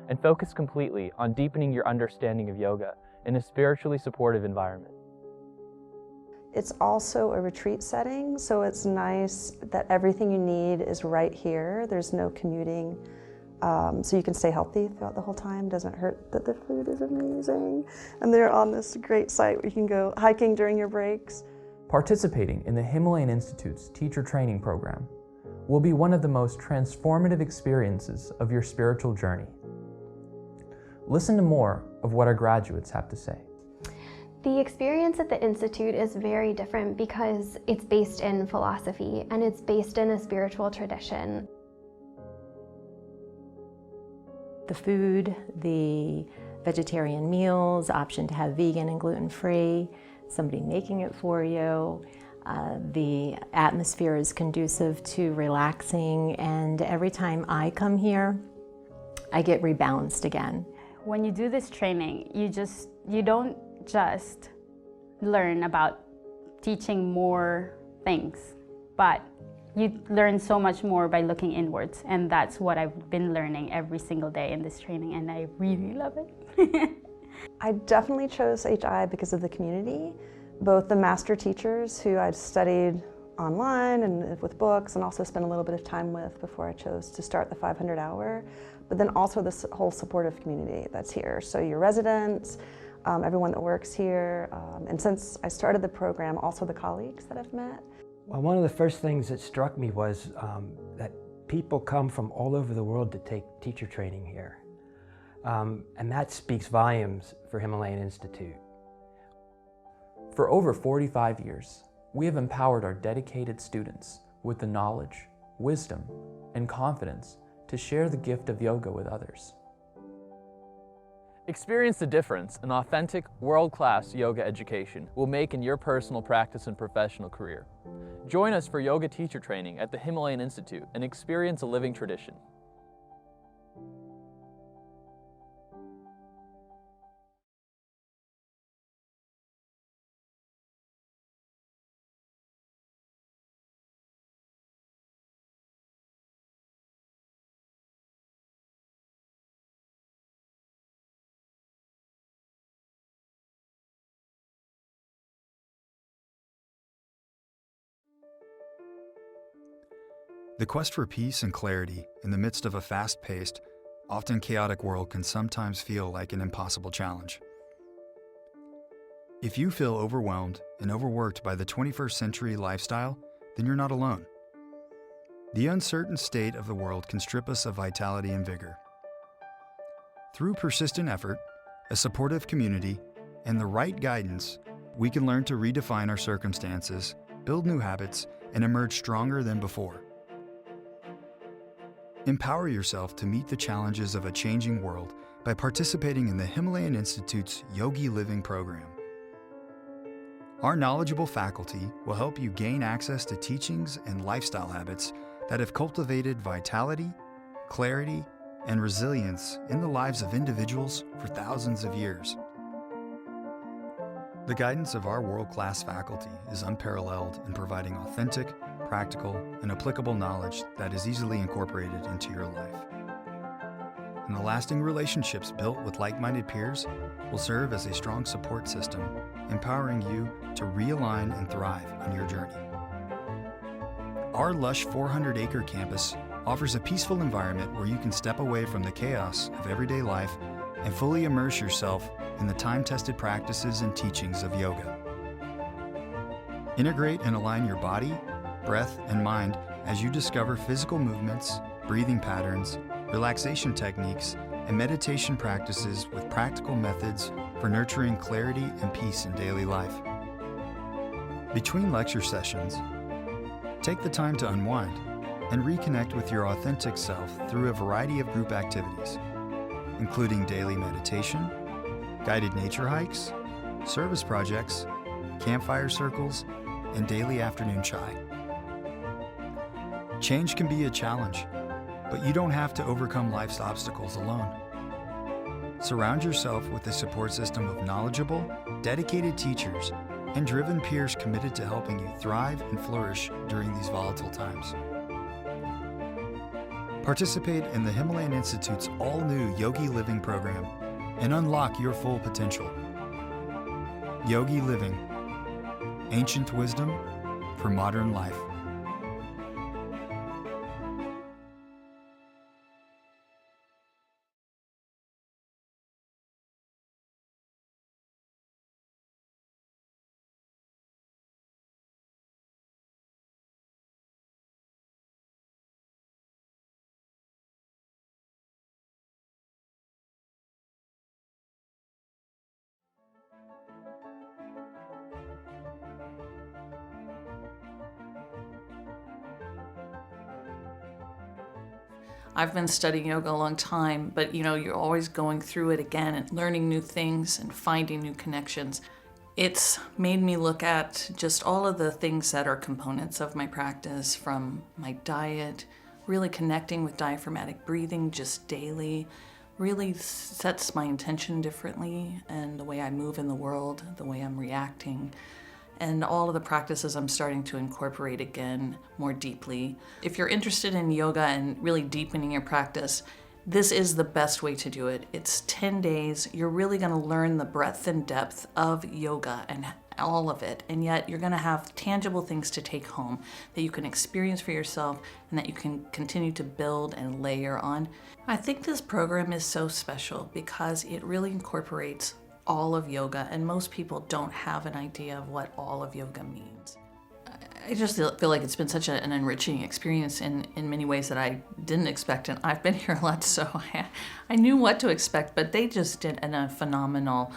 and focus completely on deepening your understanding of yoga in a spiritually supportive environment. It's also a retreat setting, so it's nice that everything you need is right here. There's no commuting, so you can stay healthy throughout the whole time. Doesn't hurt that the food is amazing. And they're on this great site where you can go hiking during your breaks. Participating in the Himalayan Institute's teacher training program will be one of the most transformative experiences of your spiritual journey. Listen to more of what our graduates have to say. The experience at the Institute is very different because it's based in philosophy and it's based in a spiritual tradition. The food, the vegetarian meals, option to have vegan and gluten-free, somebody making it for you. The atmosphere is conducive to relaxing, and every time I come here, I get rebalanced again. When you do this training, you don't just learn about teaching more things, but you learn so much more by looking inwards, and that's what I've been learning every single day in this training, and I really love it. I definitely chose HI because of the community, both the master teachers who I'd studied online and with books and also spent a little bit of time with before I chose to start the 500 hour, but then also this whole supportive community that's here. So your residents, everyone that works here, and since I started the program, also the colleagues that I've met. Well, one of the first things that struck me was that people come from all over the world to take teacher training here. And that speaks volumes for Himalayan Institute. For over 45 years, we have empowered our dedicated students with the knowledge, wisdom, and confidence to share the gift of yoga with others. Experience the difference an authentic, world-class yoga education will make in your personal practice and professional career. Join us for yoga teacher training at the Himalayan Institute and experience a living tradition. The quest for peace and clarity in the midst of a fast-paced, often chaotic world can sometimes feel like an impossible challenge. If you feel overwhelmed and overworked by the 21st century lifestyle, then you're not alone. The uncertain state of the world can strip us of vitality and vigor. Through persistent effort, a supportive community, and the right guidance, we can learn to redefine our circumstances, build new habits, and emerge stronger than before. Empower yourself to meet the challenges of a changing world by participating in the Himalayan Institute's Yogi Living program. Our knowledgeable faculty will help you gain access to teachings and lifestyle habits that have cultivated vitality, clarity, and resilience in the lives of individuals for thousands of years. The guidance of our world-class faculty is unparalleled in providing authentic, practical, and applicable knowledge that is easily incorporated into your life. And the lasting relationships built with like-minded peers will serve as a strong support system, empowering you to realign and thrive on your journey. Our lush 400-acre campus offers a peaceful environment where you can step away from the chaos of everyday life and fully immerse yourself in the time-tested practices and teachings of yoga. Integrate and align your body, breath, and mind as you discover physical movements, breathing patterns, relaxation techniques, and meditation practices with practical methods for nurturing clarity and peace in daily life. Between lecture sessions, take the time to unwind and reconnect with your authentic self through a variety of group activities, including daily meditation, guided nature hikes, service projects, campfire circles, and daily afternoon chai. Change can be a challenge, but you don't have to overcome life's obstacles alone. Surround yourself with a support system of knowledgeable, dedicated teachers and driven peers committed to helping you thrive and flourish during these volatile times. Participate in the Himalayan Institute's all-new Yogi Living program and unlock your full potential. Yogi Living, ancient wisdom for modern life. I've been studying yoga a long time, but you're always going through it again and learning new things and finding new connections. It's made me look at just all of the things that are components of my practice, from my diet, really connecting with diaphragmatic breathing just daily, really sets my intention differently, and the way I move in the world, the way I'm reacting, and all of the practices I'm starting to incorporate again more deeply. If you're interested in yoga and really deepening your practice, this is the best way to do it. It's 10 days. You're really going to learn the breadth and depth of yoga and all of it, and yet you're going to have tangible things to take home that you can experience for yourself and that you can continue to build and layer on. I think this program is so special because it really incorporates all of yoga, and most people don't have an idea of what all of yoga means. I just feel like it's been such an enriching experience in many ways that I didn't expect, and I've been here a lot, so I knew what to expect, but they just did a phenomenal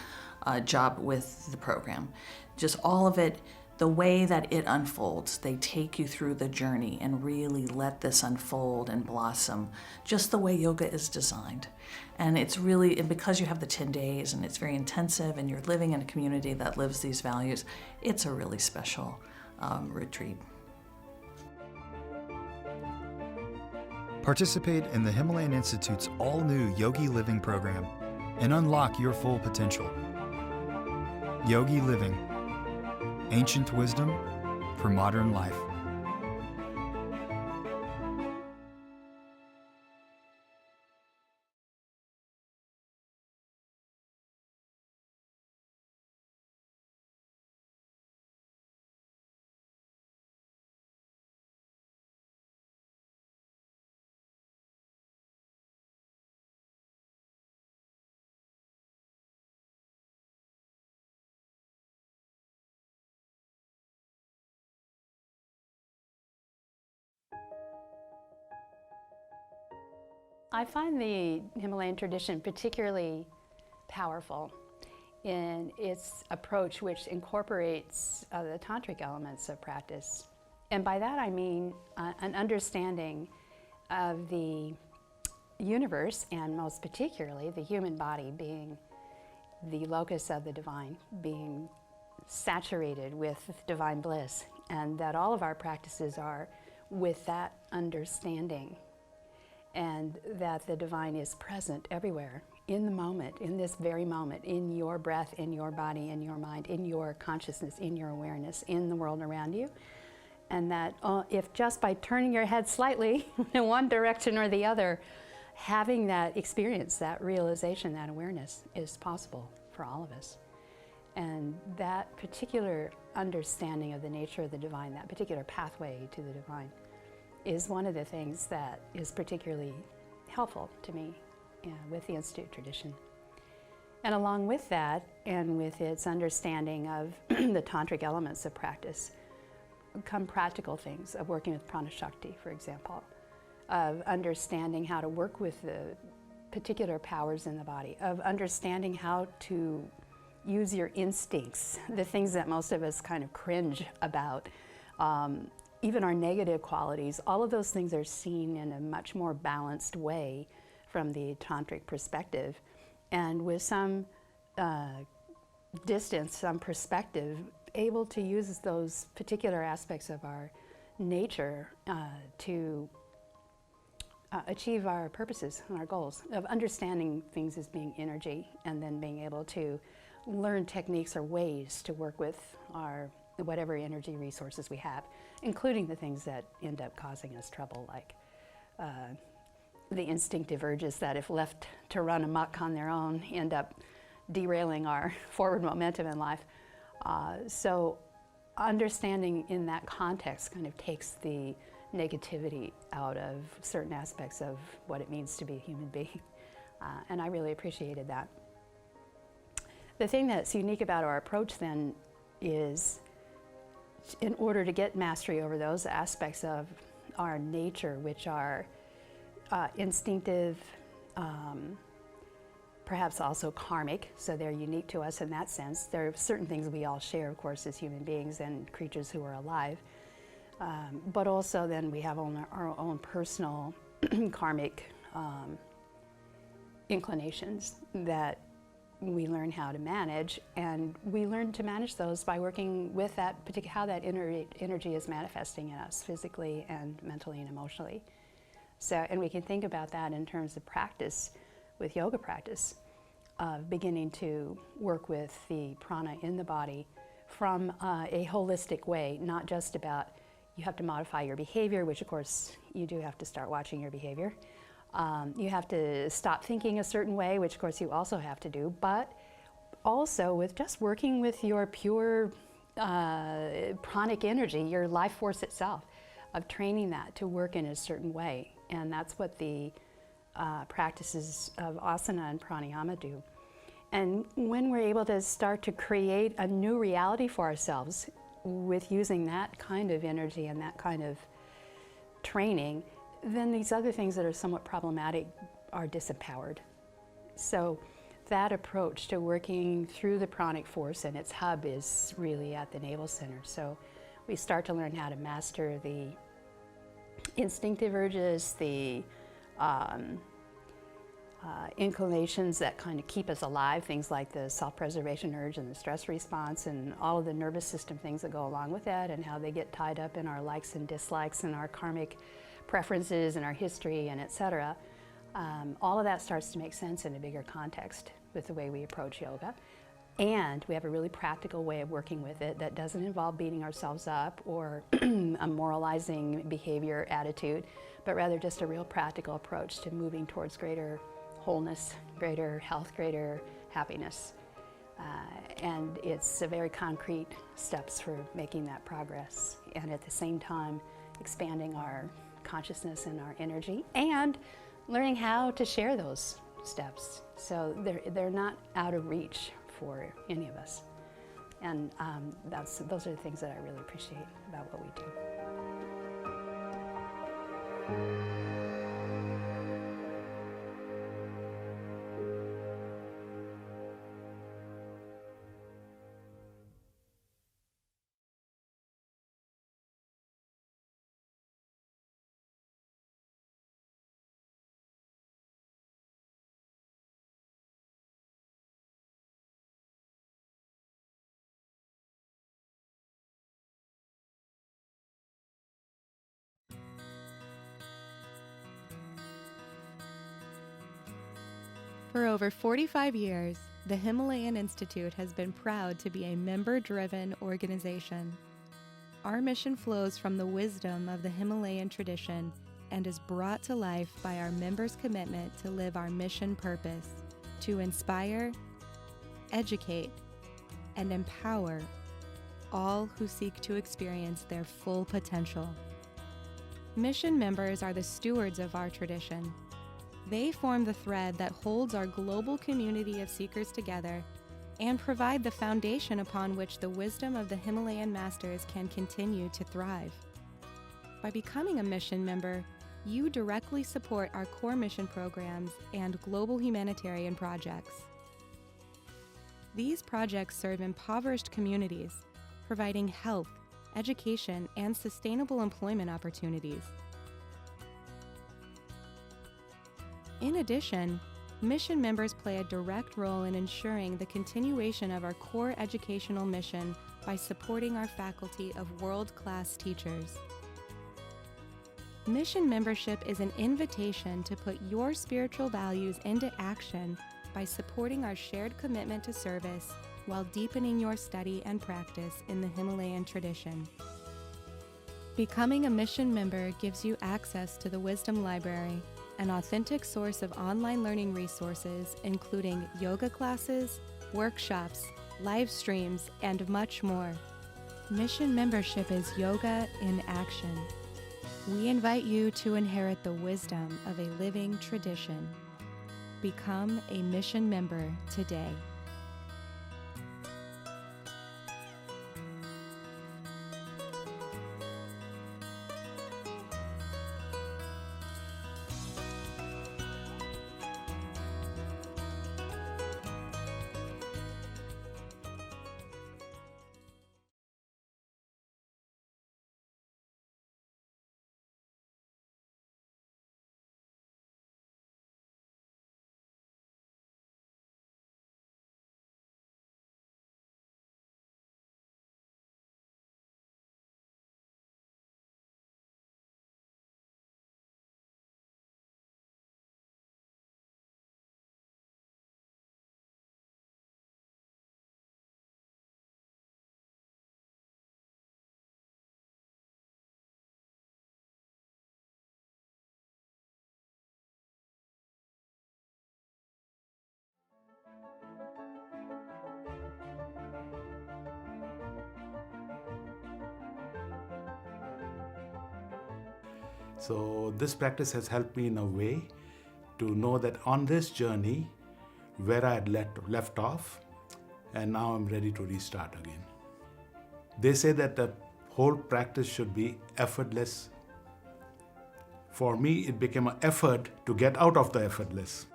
job with the program. Just all of it, the way that it unfolds, they take you through the journey and really let this unfold and blossom, just the way yoga is designed. And it's really, and because you have the 10 days and it's very intensive and you're living in a community that lives these values, it's a really special retreat. Participate in the Himalayan Institute's all-new Yogi Living program and unlock your full potential. Yogi Living, ancient wisdom for modern life. I find the Himalayan tradition particularly powerful in its approach, which incorporates the tantric elements of practice. And by that I mean an understanding of the universe, and most particularly the human body being the locus of the divine, being saturated with divine bliss, and that all of our practices are with that understanding, and that the divine is present everywhere, in the moment, in this very moment, in your breath, in your body, in your mind, in your consciousness, in your awareness, in the world around you. And that if just by turning your head slightly in one direction or the other, having that experience, that realization, that awareness is possible for all of us. And that particular understanding of the nature of the divine, that particular pathway to the divine, is one of the things that is particularly helpful to me with the Institute tradition. And along with that, and with its understanding of the tantric elements of practice, come practical things of working with prana shakti, for example, of understanding how to work with the particular powers in the body, of understanding how to use your instincts, the things that most of us kind of cringe about, even our negative qualities. All of those things are seen in a much more balanced way from the tantric perspective, and with some distance, some perspective, able to use those particular aspects of our nature to achieve our purposes and our goals, of understanding things as being energy, and then being able to learn techniques or ways to work with our whatever energy resources we have, including the things that end up causing us trouble, like the instinctive urges that, if left to run amok on their own, end up derailing our forward momentum in life. So understanding in that context kind of takes the negativity out of certain aspects of what it means to be a human being. And I really appreciated that. The thing that's unique about our approach then is, in order to get mastery over those aspects of our nature, which are instinctive, perhaps also karmic, so they're unique to us in that sense. There are certain things we all share, of course, as human beings and creatures who are alive. But also then we have our own personal karmic inclinations that we learn how to manage, and we learn to manage those by working with that how that energy is manifesting in us physically and mentally and emotionally. So, and we can think about that in terms of practice, with yoga practice, of beginning to work with the prana in the body from a holistic way, not just about you have to modify your behavior, which of course you do have to start watching your behavior. You have to stop thinking a certain way, which of course you also have to do, but also with just working with your pure pranic energy, your life force itself, of training that to work in a certain way. And that's what the practices of asana and pranayama do. And when we're able to start to create a new reality for ourselves with using that kind of energy and that kind of training, then these other things that are somewhat problematic are disempowered. So that approach to working through the pranic force and its hub is really at the navel center. So we start to learn how to master the instinctive urges, the inclinations that kind of keep us alive, things like the self-preservation urge and the stress response and all of the nervous system things that go along with that, and how they get tied up in our likes and dislikes and our karmic preferences and our history and etc. All of that starts to make sense in a bigger context with the way we approach yoga. And we have a really practical way of working with it that doesn't involve beating ourselves up or a moralizing behavior attitude, but rather just a real practical approach to moving towards greater wholeness, greater health, greater happiness. And it's a very concrete steps for making that progress, and at the same time expanding our consciousness and our energy, and learning how to share those steps so they're not out of reach for any of us. And those are the things that I really appreciate about what we do. For over 45 years, the Himalayan Institute has been proud to be a member-driven organization. Our mission flows from the wisdom of the Himalayan tradition and is brought to life by our members' commitment to live our mission purpose, to inspire, educate, and empower all who seek to experience their full potential. Mission members are the stewards of our tradition. They form the thread that holds our global community of seekers together and provide the foundation upon which the wisdom of the Himalayan masters can continue to thrive. By becoming a mission member, you directly support our core mission programs and global humanitarian projects. These projects serve impoverished communities, providing health, education, and sustainable employment opportunities. In addition, mission members play a direct role in ensuring the continuation of our core educational mission by supporting our faculty of world-class teachers. Mission membership is an invitation to put your spiritual values into action by supporting our shared commitment to service while deepening your study and practice in the Himalayan tradition. Becoming a mission member gives you access to the Wisdom Library, an authentic source of online learning resources, including yoga classes, workshops, live streams, and much more. Mission membership is yoga in action. We invite you to inherit the wisdom of a living tradition. Become a Mission member today. So this practice has helped me in a way to know that on this journey where I had left off, and now I'm ready to restart again. They say that the whole practice should be effortless. For me, it became an effort to get out of the effortless.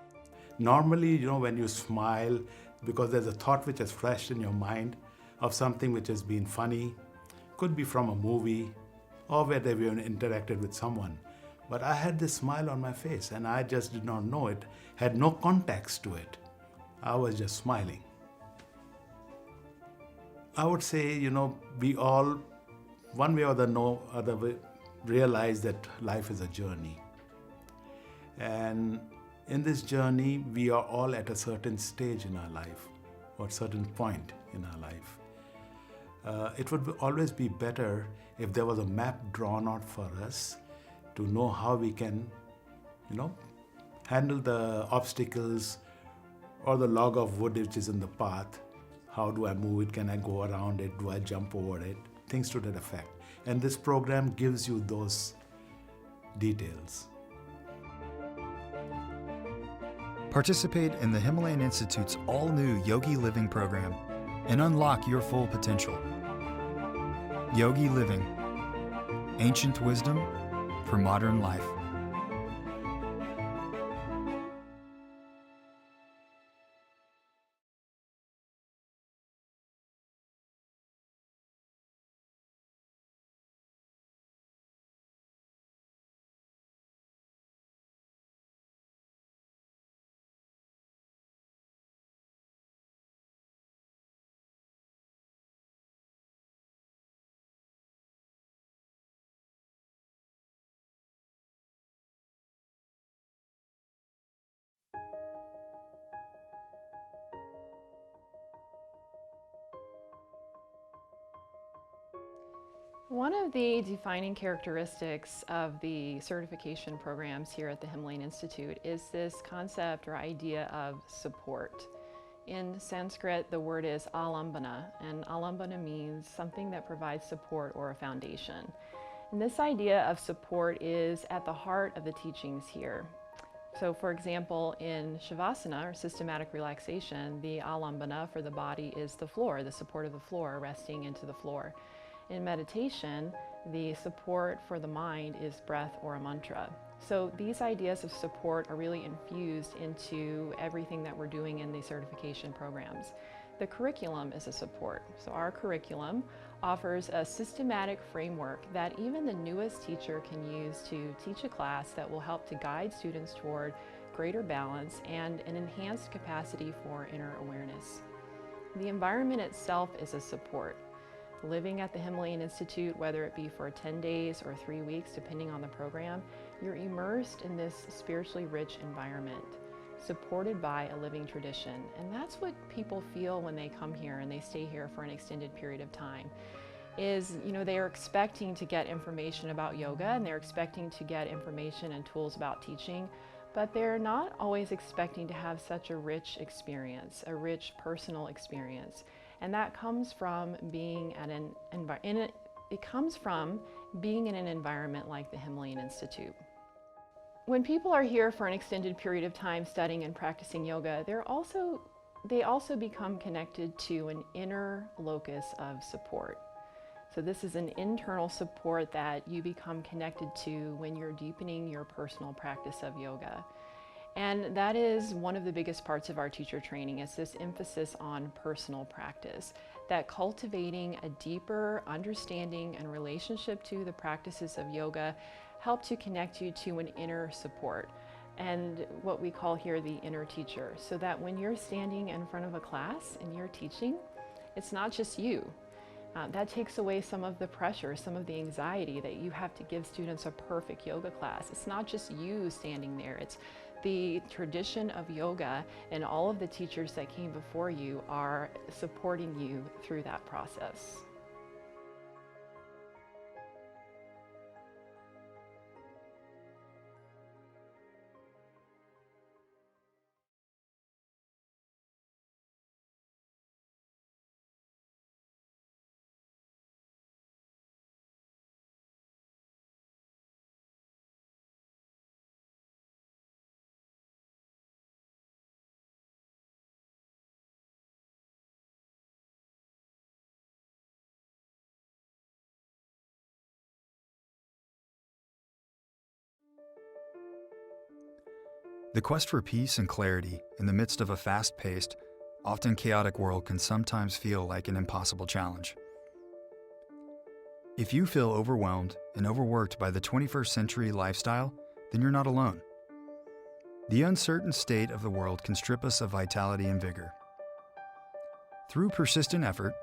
Normally, when you smile, because there's a thought which has flashed in your mind of something which has been funny, could be from a movie, or where they've interacted with someone. But I had this smile on my face and I just did not know it, had no context to it. I was just smiling. I would say, we all, one way or the other way, realize that life is a journey. And in this journey, we are all at a certain stage in our life, or a certain point in our life. It would always be better if there was a map drawn out for us to know how we can, handle the obstacles or the log of wood which is in the path. How do I move it? Can I go around it? Do I jump over it? Things to that effect. And this program gives you those details. Participate in the Himalayan Institute's all-new Yogi Living program and unlock your full potential. Yogi Living, ancient wisdom for modern life. One of the defining characteristics of the certification programs here at the Himalayan Institute is this concept or idea of support. In Sanskrit, the word is alambana, and alambana means something that provides support or a foundation. And this idea of support is at the heart of the teachings here. So for example, in Shavasana, or systematic relaxation, the alambana for the body is the floor, the support of the floor, resting into the floor. In meditation, the support for the mind is breath or a mantra. So these ideas of support are really infused into everything that we're doing in the certification programs. The curriculum is a support. So our curriculum offers a systematic framework that even the newest teacher can use to teach a class that will help to guide students toward greater balance and an enhanced capacity for inner awareness. The environment itself is a support. Living at the Himalayan Institute, whether it be for 10 days or 3 weeks, depending on the program, you're immersed in this spiritually rich environment, supported by a living tradition. And that's what people feel when they come here and they stay here for an extended period of time. Is, they are expecting to get information about yoga and they're expecting to get information and tools about teaching, but they're not always expecting to have such a rich experience, a rich personal experience. And that comes from being at it comes from being in an environment like the Himalayan Institute. When people are here for an extended period of time studying and practicing yoga, they also become connected to an inner locus of support. So this is an internal support that you become connected to when you're deepening your personal practice of yoga. And that is one of the biggest parts of our teacher training, is this emphasis on personal practice, that cultivating a deeper understanding and relationship to the practices of yoga help to connect you to an inner support, and what we call here the inner teacher, so that when you're standing in front of a class and you're teaching, it's not just you. That takes away some of the pressure, some of the anxiety that you have to give students a perfect yoga class. It's not just you standing there, it's the tradition of yoga, and all of the teachers that came before you are supporting you through that process. The quest for peace and clarity in the midst of a fast-paced, often chaotic world can sometimes feel like an impossible challenge. If you feel overwhelmed and overworked by the 21st century lifestyle, then you're not alone. The uncertain state of the world can strip us of vitality and vigor. Through persistent effort,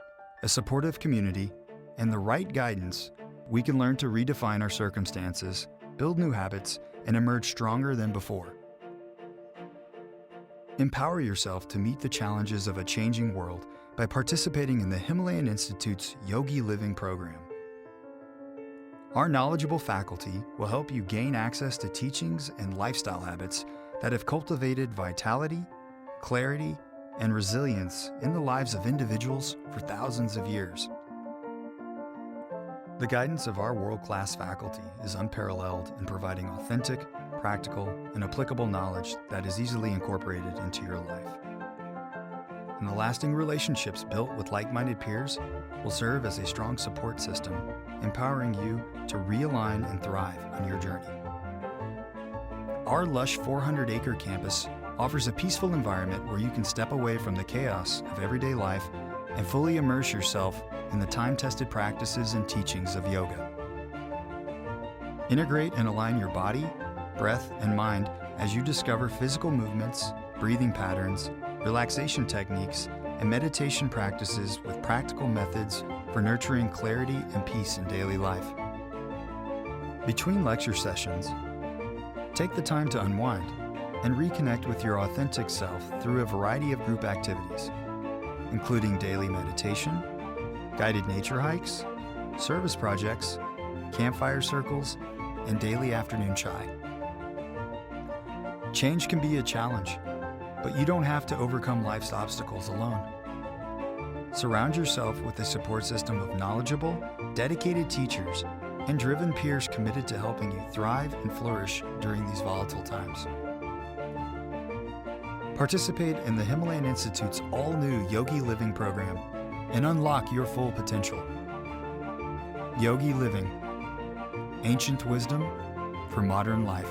a supportive community, and the right guidance, we can learn to redefine our circumstances, build new habits, and emerge stronger than before. Empower yourself to meet the challenges of a changing world by participating in the Himalayan Institute's Yogi Living program. Our knowledgeable faculty will help you gain access to teachings and lifestyle habits that have cultivated vitality, clarity, and resilience in the lives of individuals for thousands of years. The guidance of our world-class faculty is unparalleled in providing authentic, practical, and applicable knowledge that is easily incorporated into your life. And the lasting relationships built with like-minded peers will serve as a strong support system, empowering you to realign and thrive on your journey. Our lush 400-acre campus offers a peaceful environment where you can step away from the chaos of everyday life and fully immerse yourself in the time-tested practices and teachings of yoga. Integrate and align your body, breath, and mind as you discover physical movements, breathing patterns, relaxation techniques, and meditation practices with practical methods for nurturing clarity and peace in daily life. Between lecture sessions, take the time to unwind and reconnect with your authentic self through a variety of group activities, including daily meditation, guided nature hikes, service projects, campfire circles, and daily afternoon chai. Change can be a challenge, but you don't have to overcome life's obstacles alone. Surround yourself with a support system of knowledgeable, dedicated teachers and driven peers committed to helping you thrive and flourish during these volatile times. Participate in the Himalayan Institute's all-new Yogi Living program and unlock your full potential. Yogi Living, ancient wisdom for modern life.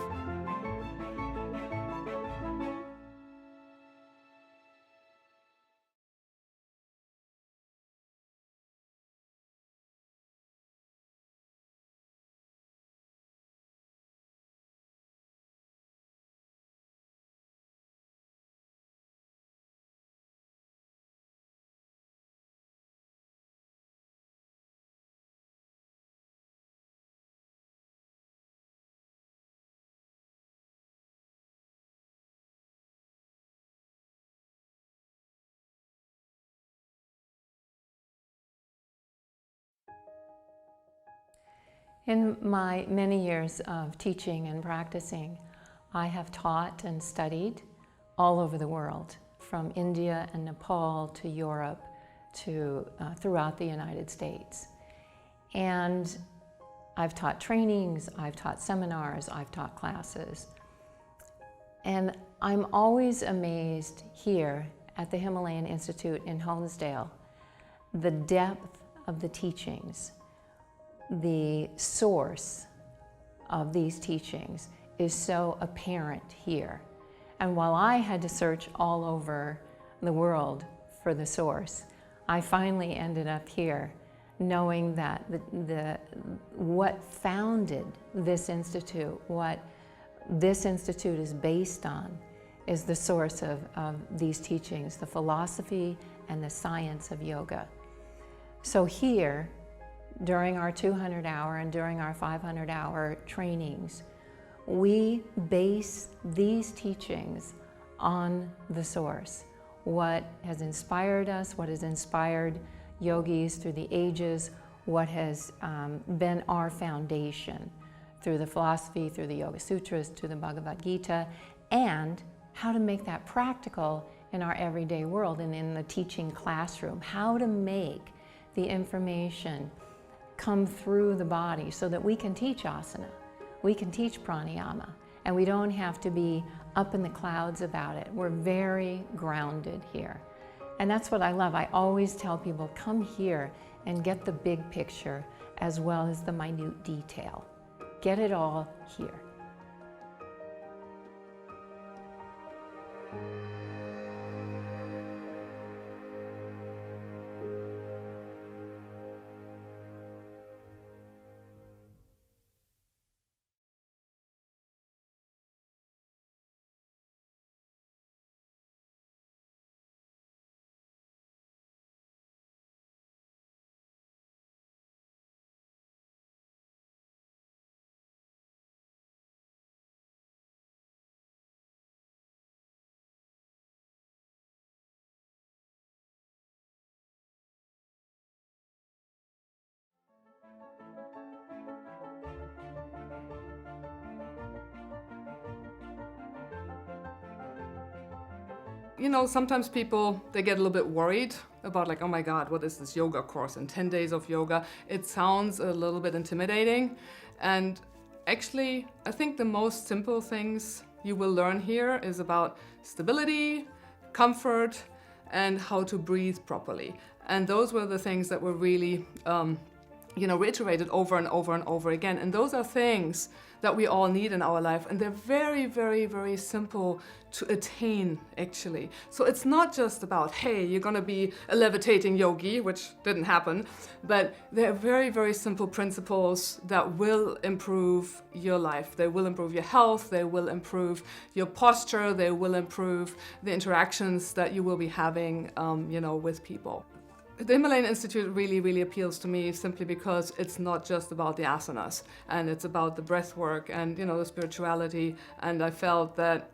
In my many years of teaching and practicing, I have taught and studied all over the world, from India and Nepal to Europe to throughout the United States. And I've taught trainings, I've taught seminars, I've taught classes. And I'm always amazed here at the Himalayan Institute in Holmesdale, the depth of the teachings, the source of these teachings is so apparent here. And while I had to search all over the world for the source, I finally ended up here knowing that what founded this institute, what this institute is based on, is the source of these teachings, the philosophy and the science of yoga. So here, during our 200-hour and during our 500-hour trainings, we base these teachings on the source. What has inspired us, what has inspired yogis through the ages, what has been our foundation through the philosophy, through the Yoga Sutras, to the Bhagavad Gita, and how to make that practical in our everyday world and in the teaching classroom. How to make the information come through the body so that we can teach asana, we can teach pranayama, and we don't have to be up in the clouds about it. We're very grounded here. And that's what I love. I always tell people, come here and get the big picture as well as the minute detail. Get it all here. You know, sometimes people, they get a little bit worried about like, oh my God, what is this yoga course in 10 days of yoga? It sounds a little bit intimidating. And actually, I think the most simple things you will learn here is about stability, comfort, and how to breathe properly. And those were the things that were really, reiterated over and over and over again. And those are things that we all need in our life. And they're very, very, very simple to attain, actually. So it's not just about, hey, you're gonna be a levitating yogi, which didn't happen, but they're very, very simple principles that will improve your life. They will improve your health, they will improve your posture, they will improve the interactions that you will be having, with people. The Himalayan Institute really, really appeals to me simply because it's not just about the asanas, and it's about the breath work and, the spirituality. And I felt that,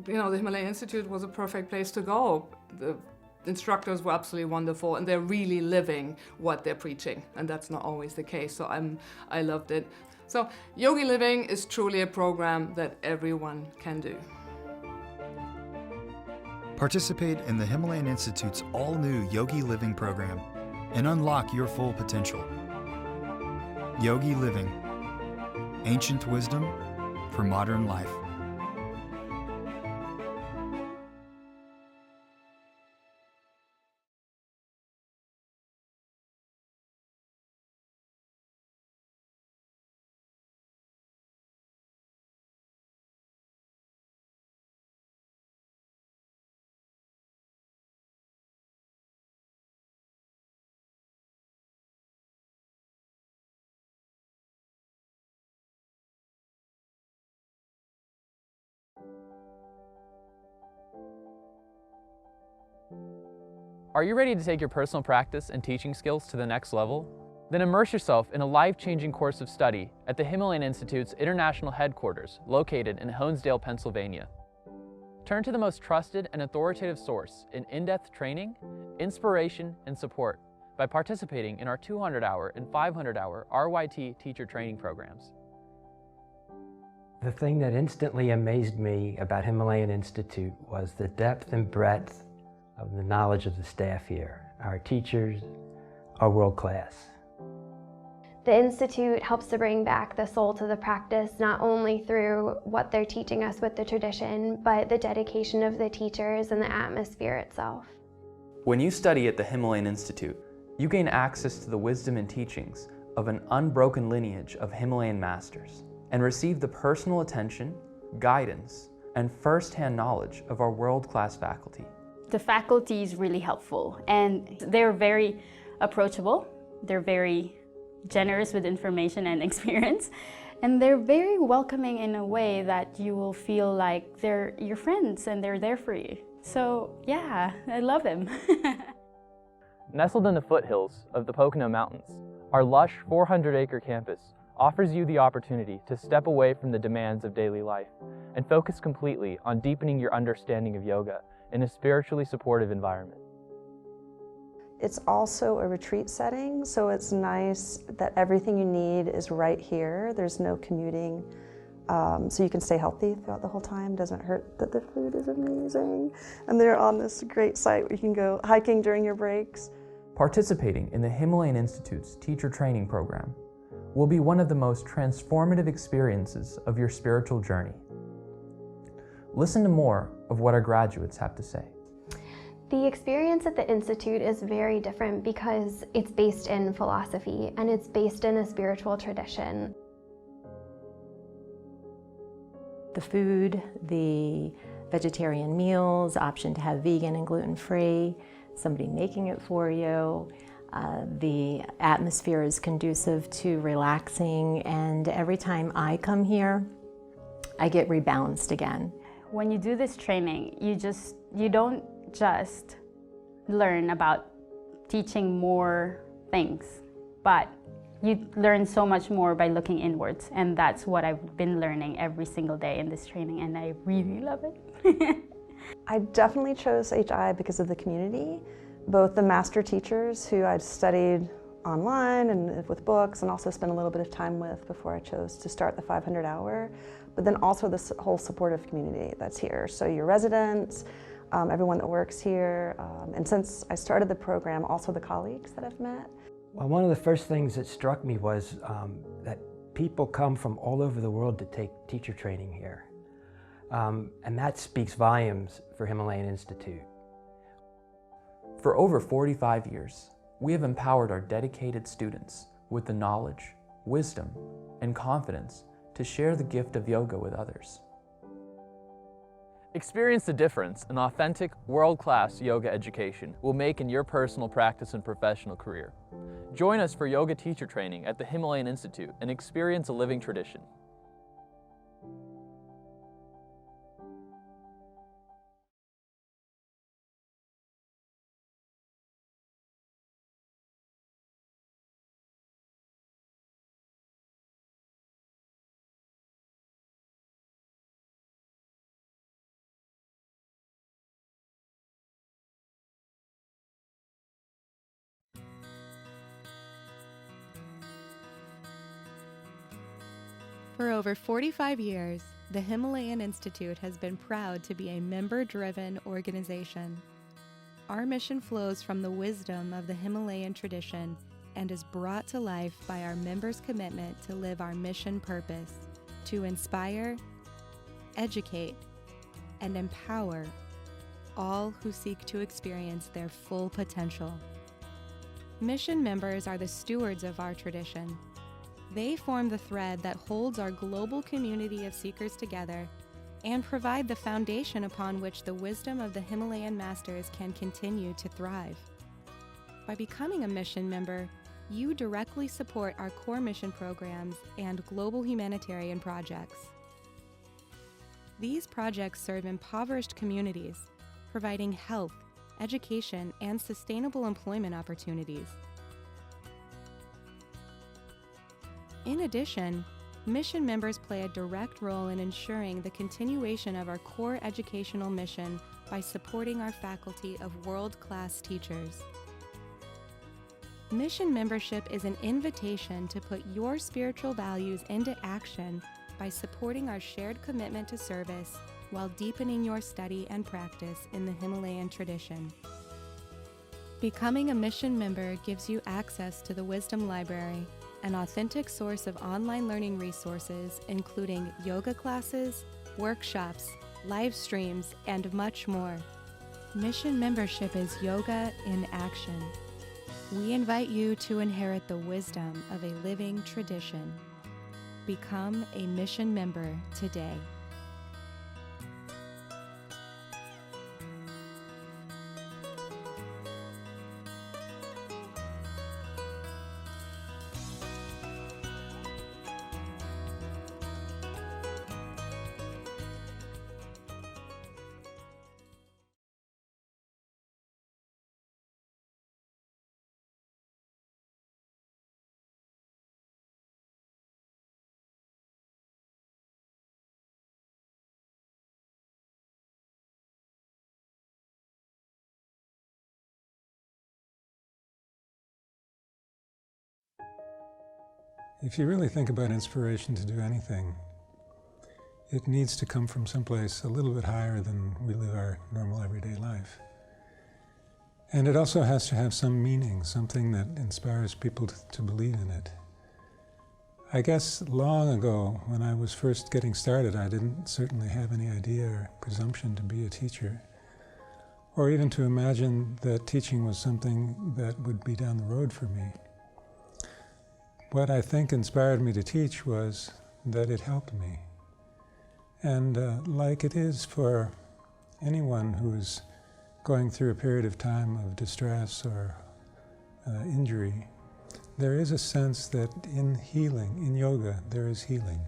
the Himalayan Institute was a perfect place to go. The instructors were absolutely wonderful, and they're really living what they're preaching, and that's not always the case, so I loved it. So Yogi Living is truly a program that everyone can do. Participate in the Himalayan Institute's all-new Yogi Living program and unlock your full potential. Yogi Living, ancient wisdom for modern life. Are you ready to take your personal practice and teaching skills to the next level? Then immerse yourself in a life-changing course of study at the Himalayan Institute's international headquarters, located in Honesdale, Pennsylvania. Turn to the most trusted and authoritative source in in-depth training, inspiration, and support by participating in our 200-hour and 500-hour RYT teacher training programs. The thing that instantly amazed me about Himalayan Institute was the depth and breadth of the knowledge of the staff here. Our teachers are world class. The Institute helps to bring back the soul to the practice, not only through what they're teaching us with the tradition, but the dedication of the teachers and the atmosphere itself. When you study at the Himalayan Institute, you gain access to the wisdom and teachings of an unbroken lineage of Himalayan masters and receive the personal attention, guidance, and first-hand knowledge of our world-class faculty. The faculty is really helpful, and they're very approachable. They're very generous with information and experience, and they're very welcoming in a way that you will feel like they're your friends and they're there for you. So yeah, I love them. Nestled in the foothills of the Pocono Mountains, our lush 400-acre campus offers you the opportunity to step away from the demands of daily life and focus completely on deepening your understanding of yoga in a spiritually supportive environment. It's also a retreat setting, so it's nice that everything you need is right here. There's no commuting, so you can stay healthy throughout the whole time. Doesn't hurt that the food is amazing. And they're on this great site where you can go hiking during your breaks. Participating in the Himalayan Institute's teacher training program will be one of the most transformative experiences of your spiritual journey. Listen to more of what our graduates have to say. The experience at the Institute is very different because it's based in philosophy and it's based in a spiritual tradition. The food, the vegetarian meals, option to have vegan and gluten-free, somebody making it for you. The atmosphere is conducive to relaxing, and every time I come here, I get rebalanced again. When you do this training, you don't just learn about teaching more things, but you learn so much more by looking inwards, and that's what I've been learning every single day in this training, and I really love it. I definitely chose HI because of the community, both the master teachers who I'd studied online and with books and also spent a little bit of time with before I chose to start the 500 hour, but then also this whole supportive community that's here. So your residents, everyone that works here, and since I started the program, also the colleagues that I've met. Well, one of the first things that struck me was that people come from all over the world to take teacher training here. And that speaks volumes for Himalayan Institute. For over 45 years, we have empowered our dedicated students with the knowledge, wisdom, and confidence to share the gift of yoga with others. Experience the difference an authentic, world-class yoga education will make in your personal practice and professional career. Join us for yoga teacher training at the Himalayan Institute and experience a living tradition. For over 45 years, the Himalayan Institute has been proud to be a member-driven organization. Our mission flows from the wisdom of the Himalayan tradition and is brought to life by our members' commitment to live our mission purpose, to inspire, educate, and empower all who seek to experience their full potential. Mission members are the stewards of our tradition. They form the thread that holds our global community of seekers together and provide the foundation upon which the wisdom of the Himalayan masters can continue to thrive. By becoming a mission member, you directly support our core mission programs and global humanitarian projects. These projects serve impoverished communities, providing health, education, and sustainable employment opportunities. In addition, mission members play a direct role in ensuring the continuation of our core educational mission by supporting our faculty of world-class teachers. Mission membership is an invitation to put your spiritual values into action by supporting our shared commitment to service while deepening your study and practice in the Himalayan tradition. Becoming a mission member gives you access to the Wisdom Library, an authentic source of online learning resources including yoga classes, workshops, live streams, and much more. Mission membership is yoga in action. We invite you to inherit the wisdom of a living tradition. Become a mission member today. If you really think about inspiration to do anything, it needs to come from someplace a little bit higher than we live our normal everyday life. And it also has to have some meaning, something that inspires people to believe in it. I guess long ago, when I was first getting started, I didn't certainly have any idea or presumption to be a teacher, or even to imagine that teaching was something that would be down the road for me. What I think inspired me to teach was that it helped me. And like it is for anyone who is going through a period of time of distress or injury, there is a sense that in healing, in yoga, there is healing.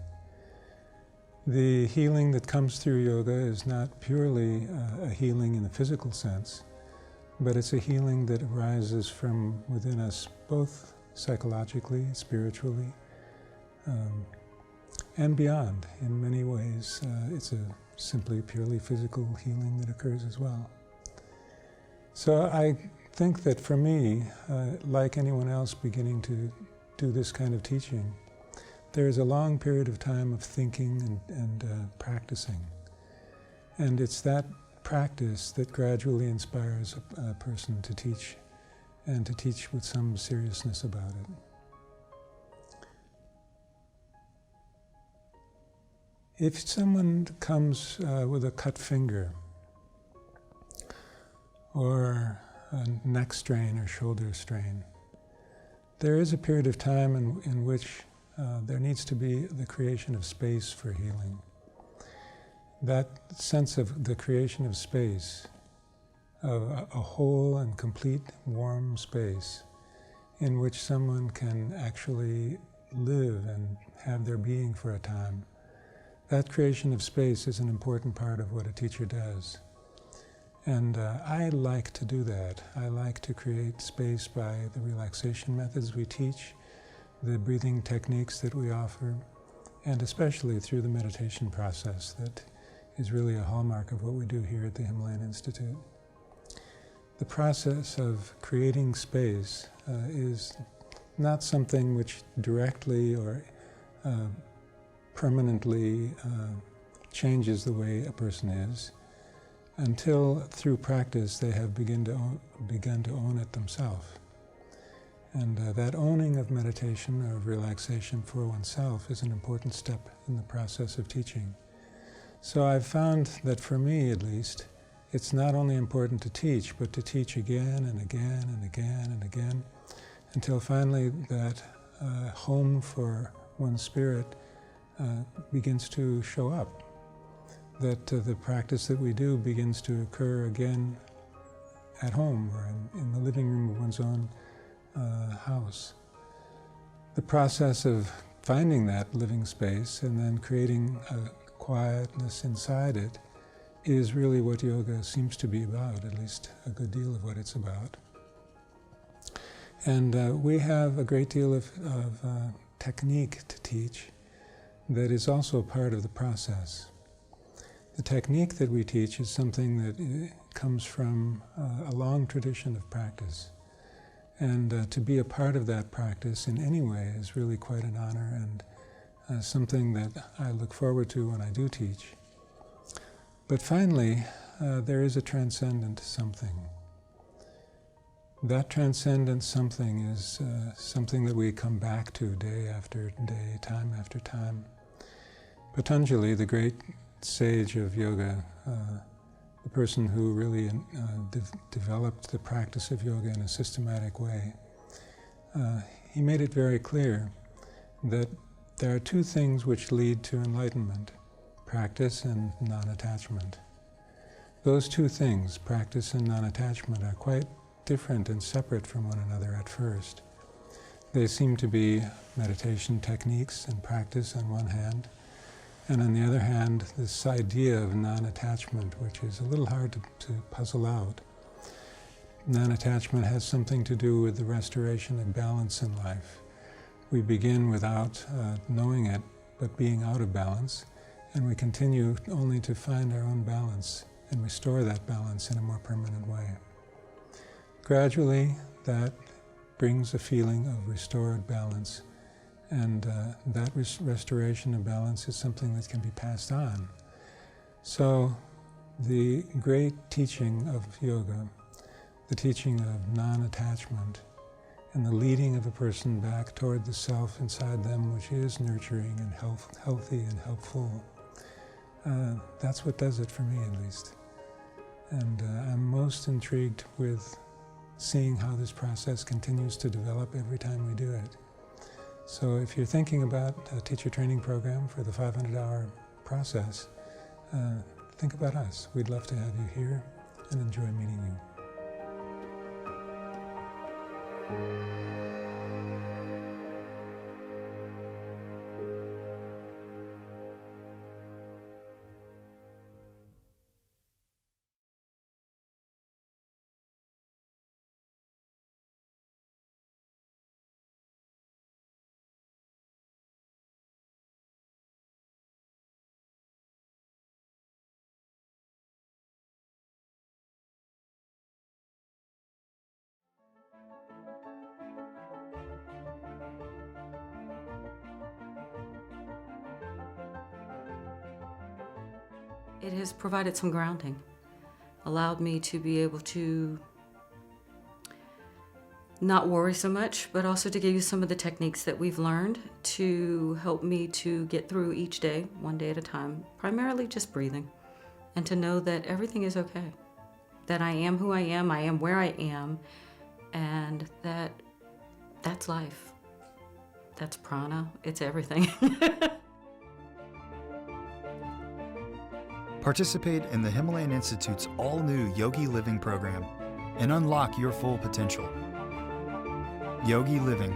The healing that comes through yoga is not purely a healing in the physical sense, but it's a healing that arises from within us, both psychologically, spiritually, and beyond. In many ways, it's a simply purely physical healing that occurs as well. So I think that for me, like anyone else beginning to do this kind of teaching, there's a long period of time of thinking and practicing. And it's that practice that gradually inspires a person to teach, and to teach with some seriousness about it. If someone comes with a cut finger, or a neck strain or shoulder strain, there is a period of time in which there needs to be the creation of space for healing. That sense of the creation of space, of a whole and complete warm space in which someone can actually live and have their being for a time. That creation of space is an important part of what a teacher does. And I like to do that. I like to create space by the relaxation methods we teach, the breathing techniques that we offer, and especially through the meditation process that is really a hallmark of what we do here at the Himalayan Institute. The process of creating space is not something which directly or permanently changes the way a person is, until through practice they have begun to own it themselves. And that owning of meditation or of relaxation for oneself is an important step in the process of teaching. So I've found that for me, at least, it's not only important to teach, but to teach again and again and again and again, until finally that home for one's spirit begins to show up. That the practice that we do begins to occur again at home or in the living room of one's own house. The process of finding that living space and then creating a quietness inside it is really what yoga seems to be about, at least a good deal of what it's about. And we have a great deal of technique to teach that is also part of the process. The technique that we teach is something that comes from a long tradition of practice. And to be a part of that practice in any way is really quite an honor and something that I look forward to when I do teach. But finally, there is a transcendent something. That transcendent something is something that we come back to day after day, time after time. Patanjali, the great sage of yoga, the person who really developed the practice of yoga in a systematic way, he made it very clear that there are two things which lead to enlightenment: practice and non-attachment. Those two things, practice and non-attachment, are quite different and separate from one another at first. They seem to be meditation techniques and practice on one hand, and on the other hand, this idea of non-attachment, which is a little hard to puzzle out. Non-attachment has something to do with the restoration of balance in life. We begin without knowing it, but being out of balance, and we continue only to find our own balance and restore that balance in a more permanent way. Gradually, that brings a feeling of restored balance, and that restoration of balance is something that can be passed on. So the great teaching of yoga, the teaching of non-attachment, and the leading of a person back toward the self inside them, which is nurturing and healthy and helpful, that's what does it for me, at least. And I'm most intrigued with seeing how this process continues to develop every time we do it. So if you're thinking about a teacher training program for the 500-hour process, think about us. We'd love to have you here and enjoy meeting you. It has provided some grounding, allowed me to be able to not worry so much, but also to give you some of the techniques that we've learned to help me to get through each day, one day at a time, primarily just breathing, and to know that everything is okay, that I am who I am where I am, and that's life. That's prana, it's everything. Participate in the Himalayan Institute's all-new Yogi Living program and unlock your full potential. Yogi Living,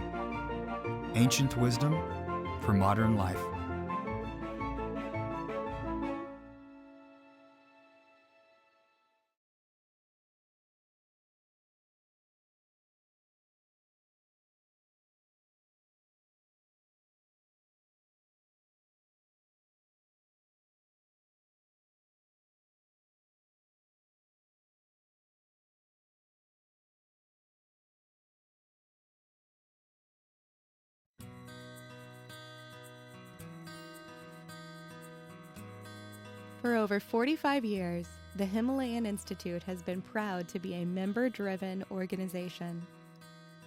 ancient wisdom for modern life. For over 45 years, the Himalayan Institute has been proud to be a member-driven organization.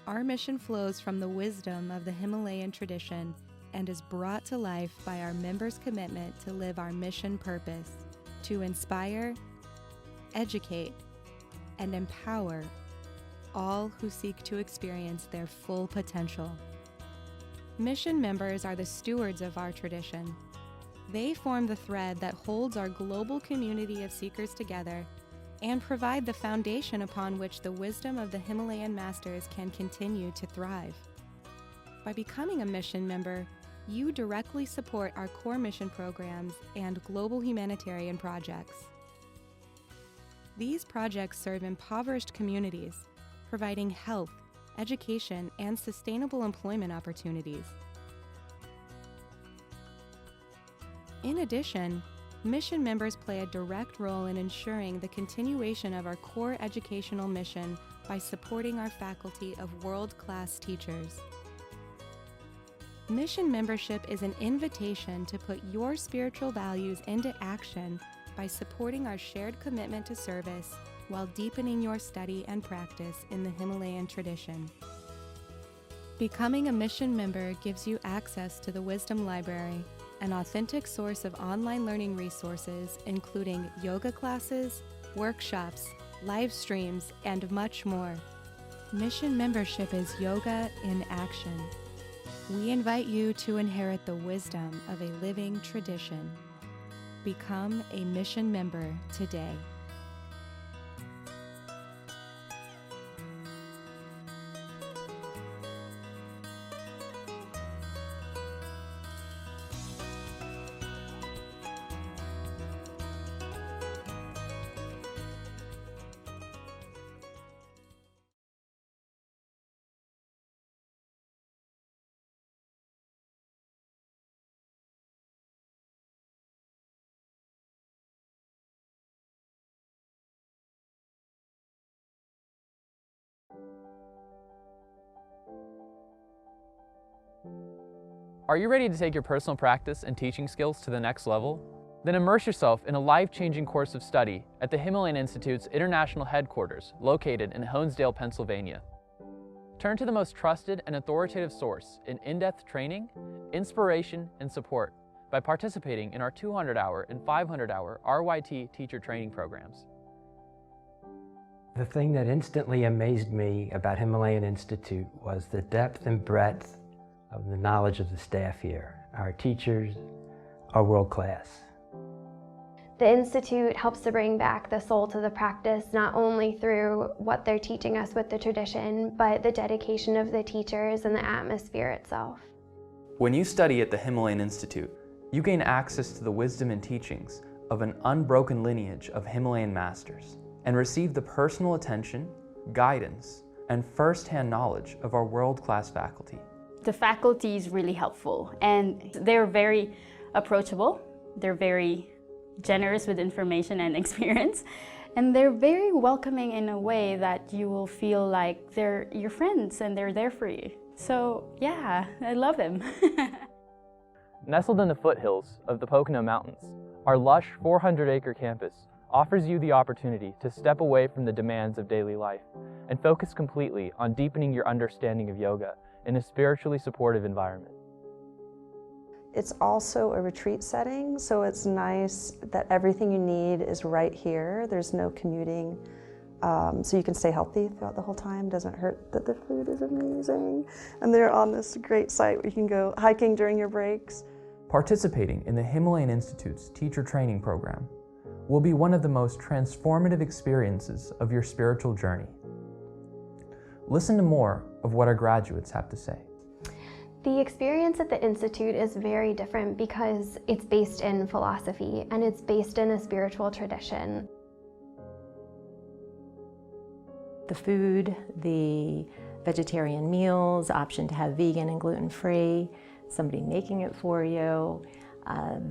Our mission flows from the wisdom of the Himalayan tradition and is brought to life by our members' commitment to live our mission purpose, to inspire, educate, and empower all who seek to experience their full potential. Mission members are the stewards of our tradition. They form the thread that holds our global community of seekers together and provide the foundation upon which the wisdom of the Himalayan masters can continue to thrive. By becoming a mission member, you directly support our core mission programs and global humanitarian projects. These projects serve impoverished communities, providing health, education, and sustainable employment opportunities. In addition, mission members play a direct role in ensuring the continuation of our core educational mission by supporting our faculty of world-class teachers. Mission membership is an invitation to put your spiritual values into action by supporting our shared commitment to service while deepening your study and practice in the Himalayan tradition. Becoming a mission member gives you access to the Wisdom Library, an authentic source of online learning resources including yoga classes, workshops, live streams, and much more. Mission membership is yoga in action. We invite you to inherit the wisdom of a living tradition. Become a mission member today. Are you ready to take your personal practice and teaching skills to the next level? Then immerse yourself in a life-changing course of study at the Himalayan Institute's international headquarters, located in Honesdale, Pennsylvania. Turn to the most trusted and authoritative source in-depth training, inspiration, and support by participating in our 200-hour and 500-hour RYT teacher training programs. The thing that instantly amazed me about Himalayan Institute was the depth and breadth of the knowledge of the staff here. Our teachers are world class. The Institute helps to bring back the soul to the practice, not only through what they're teaching us with the tradition, but the dedication of the teachers and the atmosphere itself. When you study at the Himalayan Institute, you gain access to the wisdom and teachings of an unbroken lineage of Himalayan masters and receive the personal attention, guidance, and first-hand knowledge of our world-class faculty. The faculty is really helpful, and they're very approachable. They're very generous with information and experience, and they're very welcoming in a way that you will feel like they're your friends and they're there for you. So yeah, I love them. Nestled in the foothills of the Pocono Mountains, our lush 400-acre campus offers you the opportunity to step away from the demands of daily life and focus completely on deepening your understanding of yoga in a spiritually supportive environment. It's also a retreat setting, so it's nice that everything you need is right here. There's no commuting, so you can stay healthy throughout the whole time. Doesn't hurt that the food is amazing. And they're on this great site where you can go hiking during your breaks. Participating in the Himalayan Institute's teacher training program will be one of the most transformative experiences of your spiritual journey. Listen to more of what our graduates have to say. The experience at the Institute is very different because it's based in philosophy and it's based in a spiritual tradition. The food, the vegetarian meals, option to have vegan and gluten-free, somebody making it for you.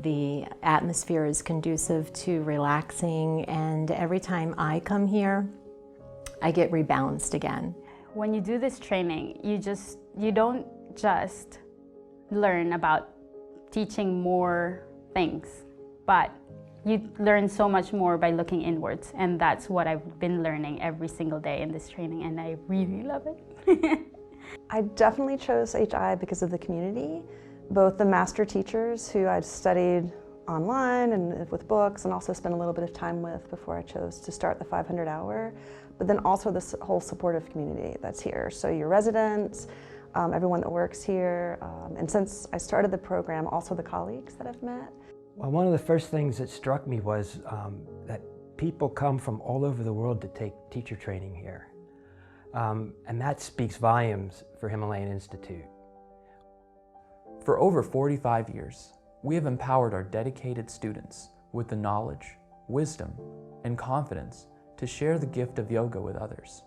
The atmosphere is conducive to relaxing, and every time I come here, I get rebalanced again. When you do this training, you don't just learn about teaching more things, but you learn so much more by looking inwards, and that's what I've been learning every single day in this training, and I really love it. I definitely chose HI because of the community, both the master teachers who I'd studied online and with books and also spent a little bit of time with before I chose to start the 500-hour, but then also this whole supportive community that's here. So your residents, everyone that works here, and since I started the program, also the colleagues that I've met. Well, one of the first things that struck me was that people come from all over the world to take teacher training here. And that speaks volumes for Himalayan Institute. For over 45 years, we have empowered our dedicated students with the knowledge, wisdom, and confidence to share the gift of yoga with others.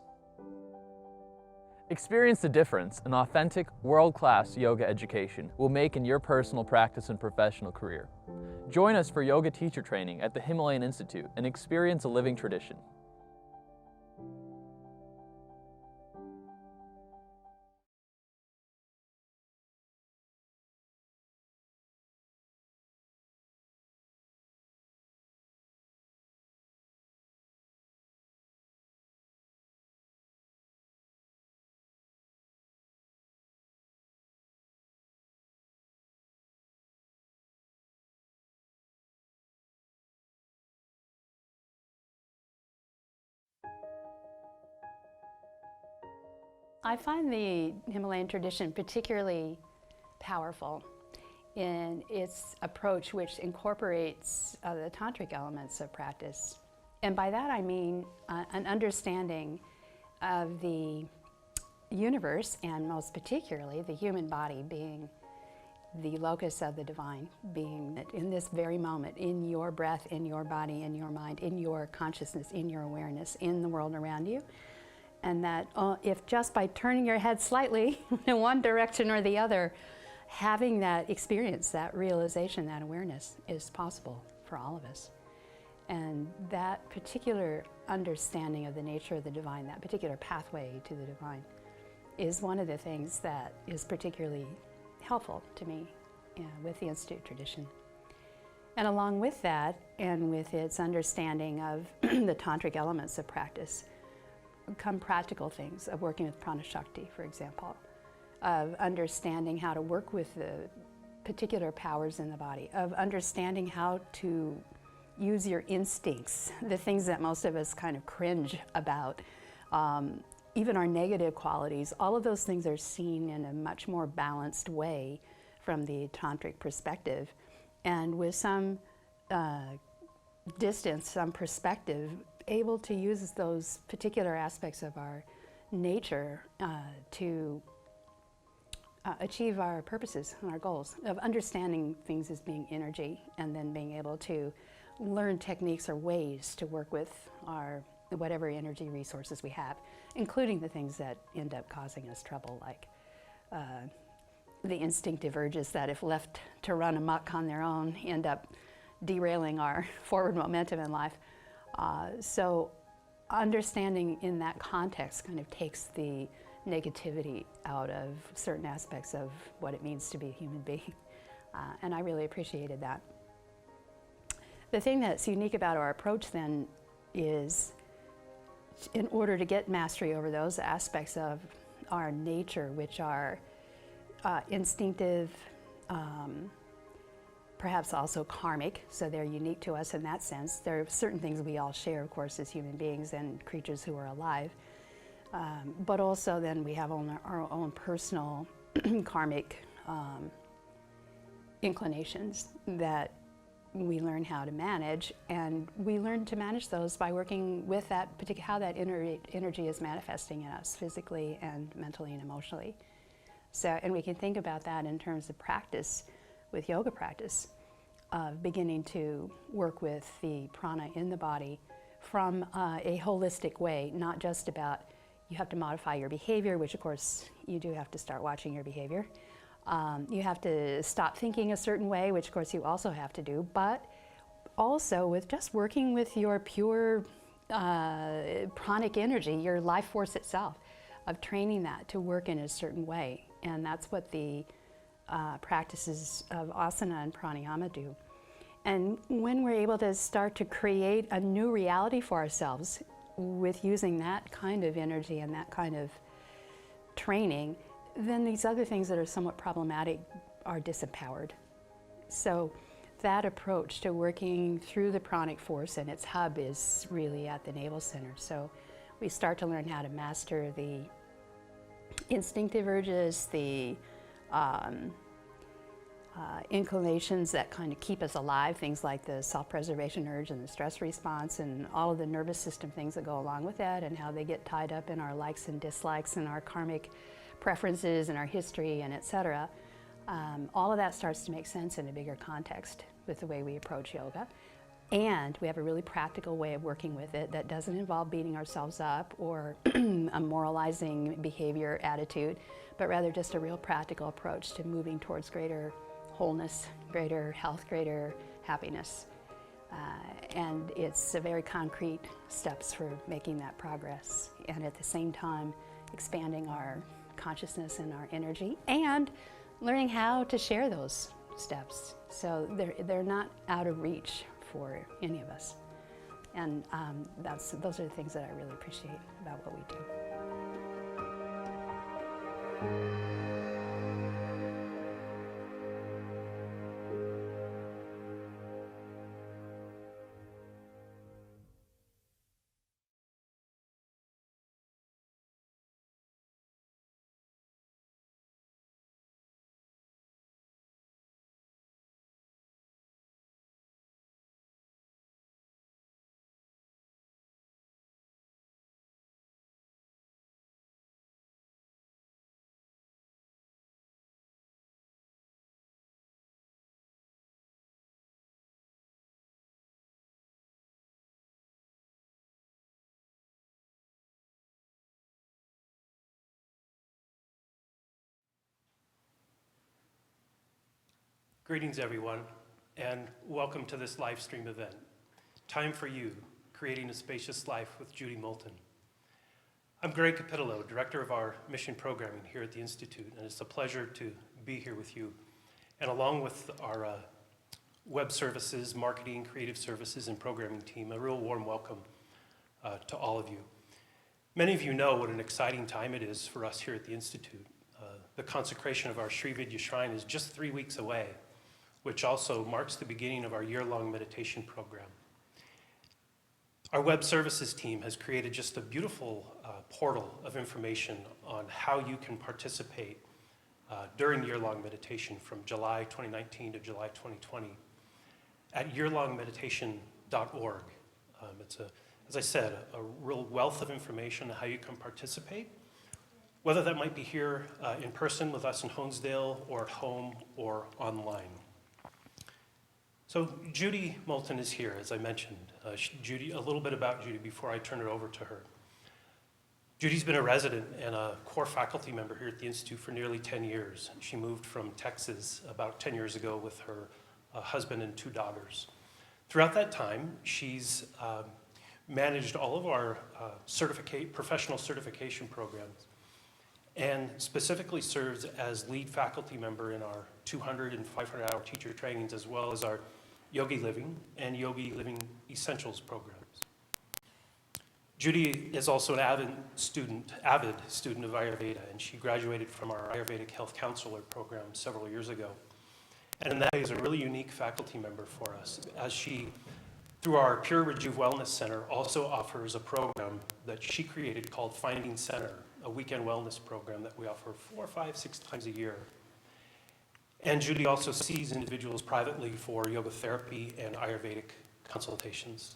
Experience the difference an authentic, world-class yoga education will make in your personal practice and professional career. Join us for yoga teacher training at the Himalayan Institute and experience a living tradition. I find the Himalayan tradition particularly powerful in its approach, which incorporates the tantric elements of practice. And by that I mean an understanding of the universe, and most particularly the human body being the locus of the divine, being that in this very moment, in your breath, in your body, in your mind, in your consciousness, in your awareness, in the world around you. And that if just by turning your head slightly in one direction or the other, having that experience, that realization, that awareness is possible for all of us. And that particular understanding of the nature of the divine, that particular pathway to the divine, is one of the things that is particularly helpful to me with the Institute tradition. And along with that, and with its understanding of the tantric elements of practice, come practical things of working with prana shakti, for example, of understanding how to work with the particular powers in the body, of understanding how to use your instincts, the things that most of us kind of cringe about, even our negative qualities. All of those things are seen in a much more balanced way from the tantric perspective, and with some distance, some perspective, able to use those particular aspects of our nature to achieve our purposes and our goals, of understanding things as being energy, and then being able to learn techniques or ways to work with our whatever energy resources we have, including the things that end up causing us trouble, like the instinctive urges that, if left to run amok on their own, end up derailing our forward momentum in life. So understanding in that context kind of takes the negativity out of certain aspects of what it means to be a human being. And I really appreciated that. The thing that's unique about our approach then is, in order to get mastery over those aspects of our nature, which are instinctive, perhaps also karmic, so they're unique to us in that sense. There are certain things we all share, of course, as human beings and creatures who are alive. But also then we have our own personal karmic inclinations that we learn how to manage, and we learn to manage those by working with that how that energy is manifesting in us physically and mentally and emotionally. So, and we can think about that in terms of practice, with yoga practice, of beginning to work with the prana in the body from a holistic way, not just about you have to modify your behavior, which of course you do have to start watching your behavior. You have to stop thinking a certain way, which of course you also have to do, but also with just working with your pure pranic energy, your life force itself, of training that to work in a certain way. And that's what the practices of asana and pranayama do. And when we're able to start to create a new reality for ourselves with using that kind of energy and that kind of training, then these other things that are somewhat problematic are disempowered. So that approach to working through the pranic force, and its hub is really at the navel center. So we start to learn how to master the instinctive urges, the inclinations that kind of keep us alive, things like the self-preservation urge and the stress response and all of the nervous system things that go along with that, and how they get tied up in our likes and dislikes and our karmic preferences and our history and etc. All of that starts to make sense in a bigger context with the way we approach yoga. And we have a really practical way of working with it that doesn't involve beating ourselves up or a moralizing behavior attitude, but rather just a real practical approach to moving towards greater wholeness, greater health, greater happiness. And it's a very concrete steps for making that progress, and at the same time expanding our consciousness and our energy, and learning how to share those steps so they're not out of reach for any of us. And those are the things that I really appreciate about what we do. Greetings, everyone, and welcome to this live stream event. Time for You, Creating a Spacious Life with Judy Moulton. I'm Greg Capitello, Director of our Mission Programming here at the Institute, and it's a pleasure to be here with you. And along with our web services, marketing, creative services, and programming team, a real warm welcome to all of you. Many of you know what an exciting time it is for us here at the Institute. The consecration of our Sri Vidya Shrine is just 3 weeks away, which also marks the beginning of our year-long meditation program. Our web services team has created just a beautiful portal of information on how you can participate during year-long meditation from July 2019 to July 2020 at yearlongmeditation.org. It's, as I said, a real wealth of information on how you can participate, whether that might be here in person with us in Honesdale or at home or online. So Judy Moulton is here, as I mentioned. Judy, a little bit about Judy before I turn it over to her. Judy's been a resident and a core faculty member here at the Institute for nearly 10 years. She moved from Texas about 10 years ago with her husband and 2 daughters. Throughout that time, she's managed all of our professional certification programs and specifically serves as lead faculty member in our 200 and 500-hour teacher trainings, as well as our Yogi Living and Yogi Living Essentials programs. Judy is also an avid student of Ayurveda, and she graduated from our Ayurvedic Health Counselor program several years ago. And in that is a really unique faculty member for us, as she, through our Pure Rejuve Wellness Center, also offers a program that she created called Finding Center, a weekend wellness program that we offer 4, 5, 6 times a year. And Judy also sees individuals privately for yoga therapy and Ayurvedic consultations.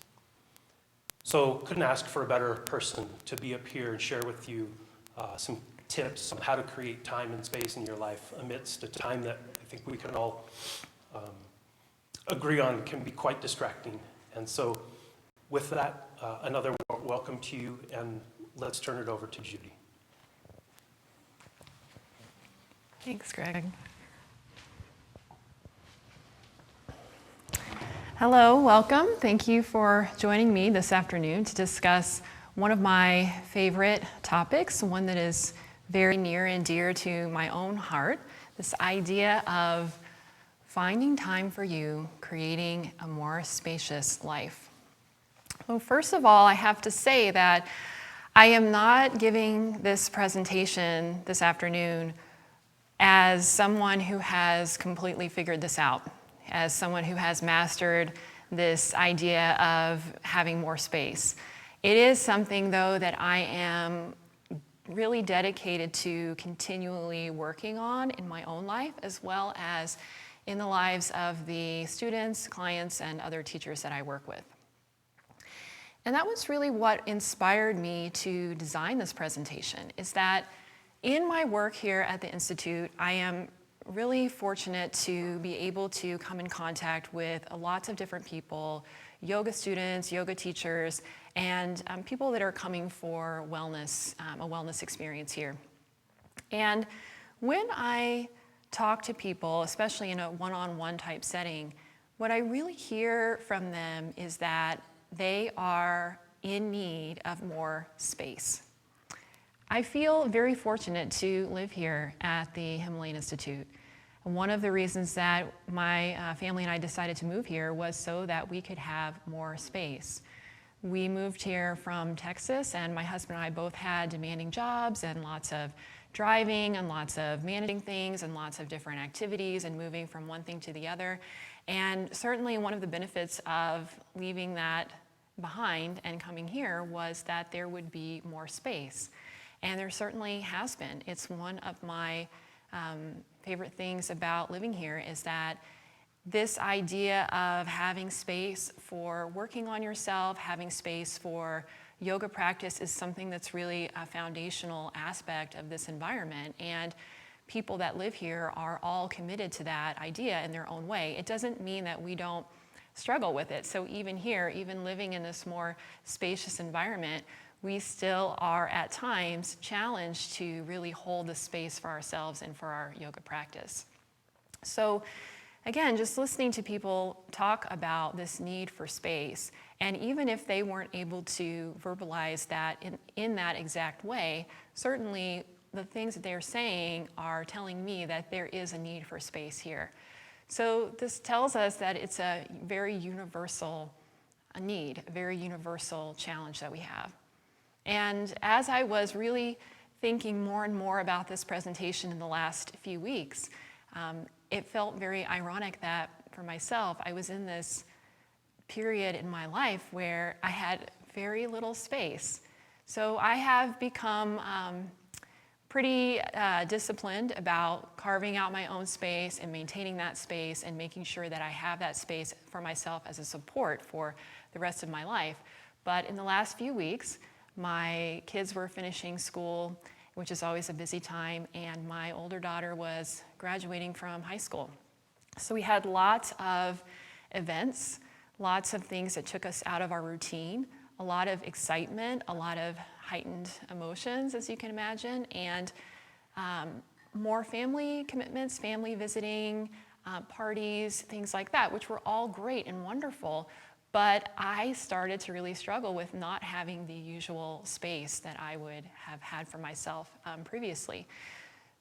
So couldn't ask for a better person to be up here and share with you some tips on how to create time and space in your life amidst a time that I think we can all agree on can be quite distracting. And so with that, another welcome to you, and let's turn it over to Judy. Thanks, Greg. Hello, welcome. Thank you for joining me this afternoon to discuss one of my favorite topics, one that is very near and dear to my own heart, this idea of finding time for you, creating a more spacious life. Well, first of all, I have to say that I am not giving this presentation this afternoon as someone who has completely figured this out, as someone who has mastered this idea of having more space. It is something, though, that I am really dedicated to continually working on in my own life, as well as in the lives of the students, clients, and other teachers that I work with. And that was really what inspired me to design this presentation, is that in my work here at the Institute, I am really fortunate to be able to come in contact with lots of different people, yoga students, yoga teachers, and people that are coming for wellness, a wellness experience here. And when I talk to people, especially in a one-on-one type setting, what I really hear from them is that they are in need of more space. I feel very fortunate to live here at the Himalayan Institute. One of the reasons that my family and I decided to move here was so that we could have more space. We moved here from Texas, and my husband and I both had demanding jobs and lots of driving and lots of managing things and lots of different activities and moving from one thing to the other. And certainly one of the benefits of leaving that behind and coming here was that there would be more space. And there certainly has been. It's one of my favorite things about living here is that this idea of having space for working on yourself, having space for yoga practice is something that's really a foundational aspect of this environment. And people that live here are all committed to that idea in their own way. It doesn't mean that we don't struggle with it. So even here, even living in this more spacious environment, we still are at times challenged to really hold the space for ourselves and for our yoga practice. So again, just listening to people talk about this need for space, and even if they weren't able to verbalize that in that exact way, certainly the things that they're saying are telling me that there is a need for space here. So this tells us that it's a very universal need, a very universal challenge that we have. And as I was really thinking more and more about this presentation in the last few weeks, it felt very ironic that for myself, I was in this period in my life where I had very little space. So I have become pretty disciplined about carving out my own space and maintaining that space and making sure that I have that space for myself as a support for the rest of my life. But in the last few weeks, my kids were finishing school, which is always a busy time, and my older daughter was graduating from high school. So we had lots of events, lots of things that took us out of our routine, a lot of excitement, a lot of heightened emotions, as you can imagine, and more family commitments, family visiting, parties, things like that, which were all great and wonderful. But I started to really struggle with not having the usual space that I would have had for myself previously.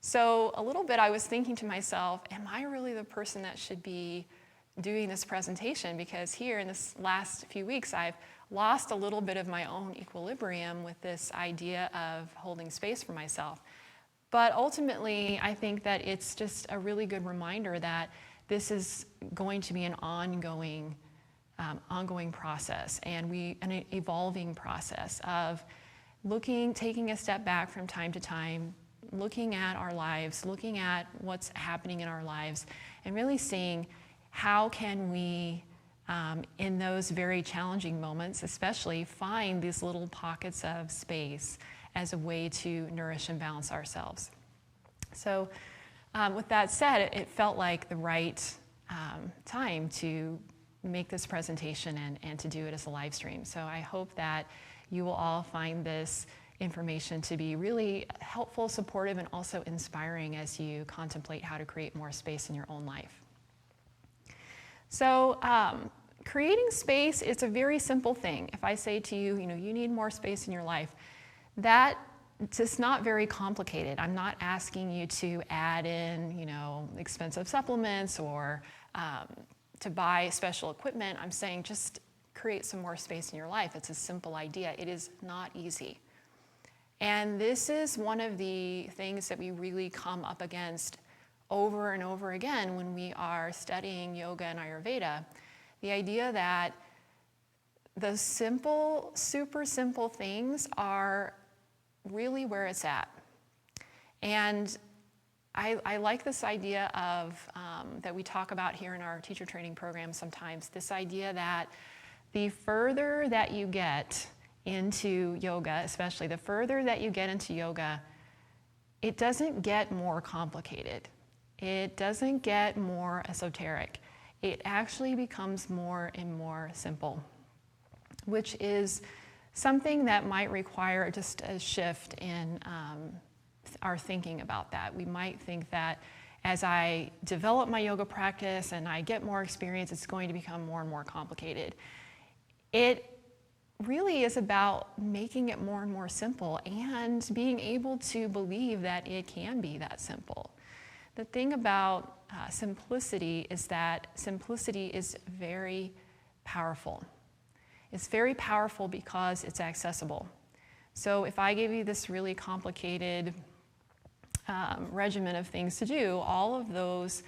So a little bit I was thinking to myself, am I really the person that should be doing this presentation? Because here in this last few weeks, I've lost a little bit of my own equilibrium with this idea of holding space for myself. But ultimately, I think that it's just a really good reminder that this is going to be an ongoing process, and an evolving process of taking a step back from time to time, looking at our lives, looking at what's happening in our lives, and really seeing how can we, in those very challenging moments especially, find these little pockets of space as a way to nourish and balance ourselves. So with that said, it felt like the right time to make this presentation and to do it as a live stream. So I hope that you will all find this information to be really helpful, supportive, and also inspiring as you contemplate how to create more space in your own life. So creating space is a very simple thing. If I say to you, you need more space in your life, it's just not very complicated. I'm not asking you to add in, expensive supplements or to buy special equipment. I'm saying just create some more space in your life. It's a simple idea. It is not easy. And this is one of the things that we really come up against over and over again when we are studying yoga and Ayurveda. The idea that the simple, super simple things are really where it's at. And I like this idea of, that we talk about here in our teacher training program sometimes, this idea that the further that you get into yoga, especially the further that you get into yoga, it doesn't get more complicated. It doesn't get more esoteric. It actually becomes more and more simple, which is something that might require just a shift in our thinking about that. We might think that as I develop my yoga practice and I get more experience, it's going to become more and more complicated. It really is about making it more and more simple and being able to believe that it can be that simple. The thing about simplicity is that simplicity is very powerful. It's very powerful because it's accessible. So if I gave you this really complicated regimen of things to do, all of those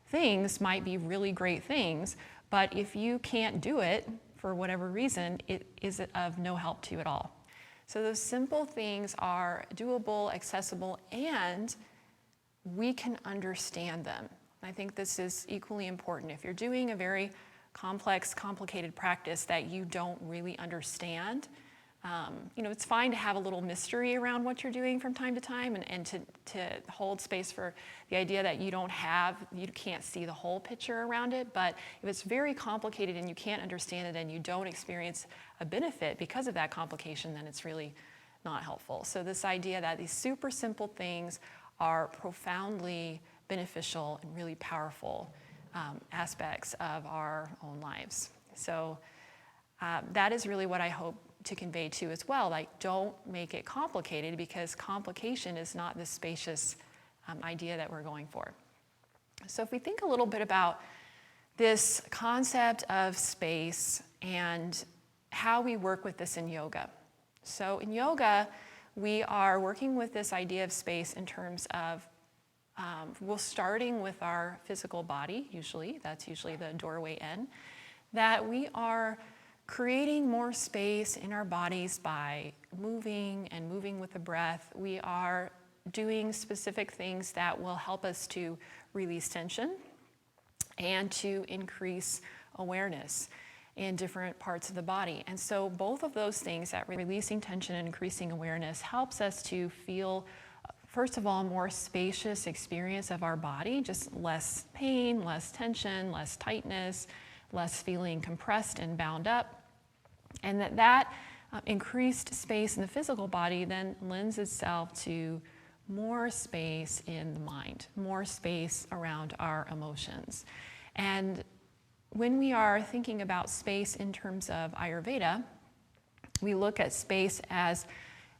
things might be really great things, but if you can't do it for whatever reason, it is of no help to you at all. So those simple things are doable, accessible, and we can understand them. I think this is equally important. If you're doing a very complex, complicated practice that you don't really understand, it's fine to have a little mystery around what you're doing from time to time and to hold space for the idea that you can't see the whole picture around it. But if it's very complicated and you can't understand it and you don't experience a benefit because of that complication, then it's really not helpful. So this idea that these super simple things are profoundly beneficial and really powerful aspects of our own lives. So that is really what I hope to convey too as well. Like, don't make it complicated, because complication is not the spacious idea that we're going for. So if we think a little bit about this concept of space and how we work with this in yoga. So in yoga, we are working with this idea of space in terms of, we're starting with our physical body, usually, that's usually the doorway in, that we are creating more space in our bodies by moving and moving with the breath. We are doing specific things that will help us to release tension and to increase awareness in different parts of the body. And so both of those things, that releasing tension and increasing awareness, helps us to feel, first of all, a more spacious experience of our body, just less pain, less tension, less tightness, less feeling compressed and bound up. And that increased space in the physical body then lends itself to more space in the mind, more space around our emotions. And when we are thinking about space in terms of Ayurveda, we look at space as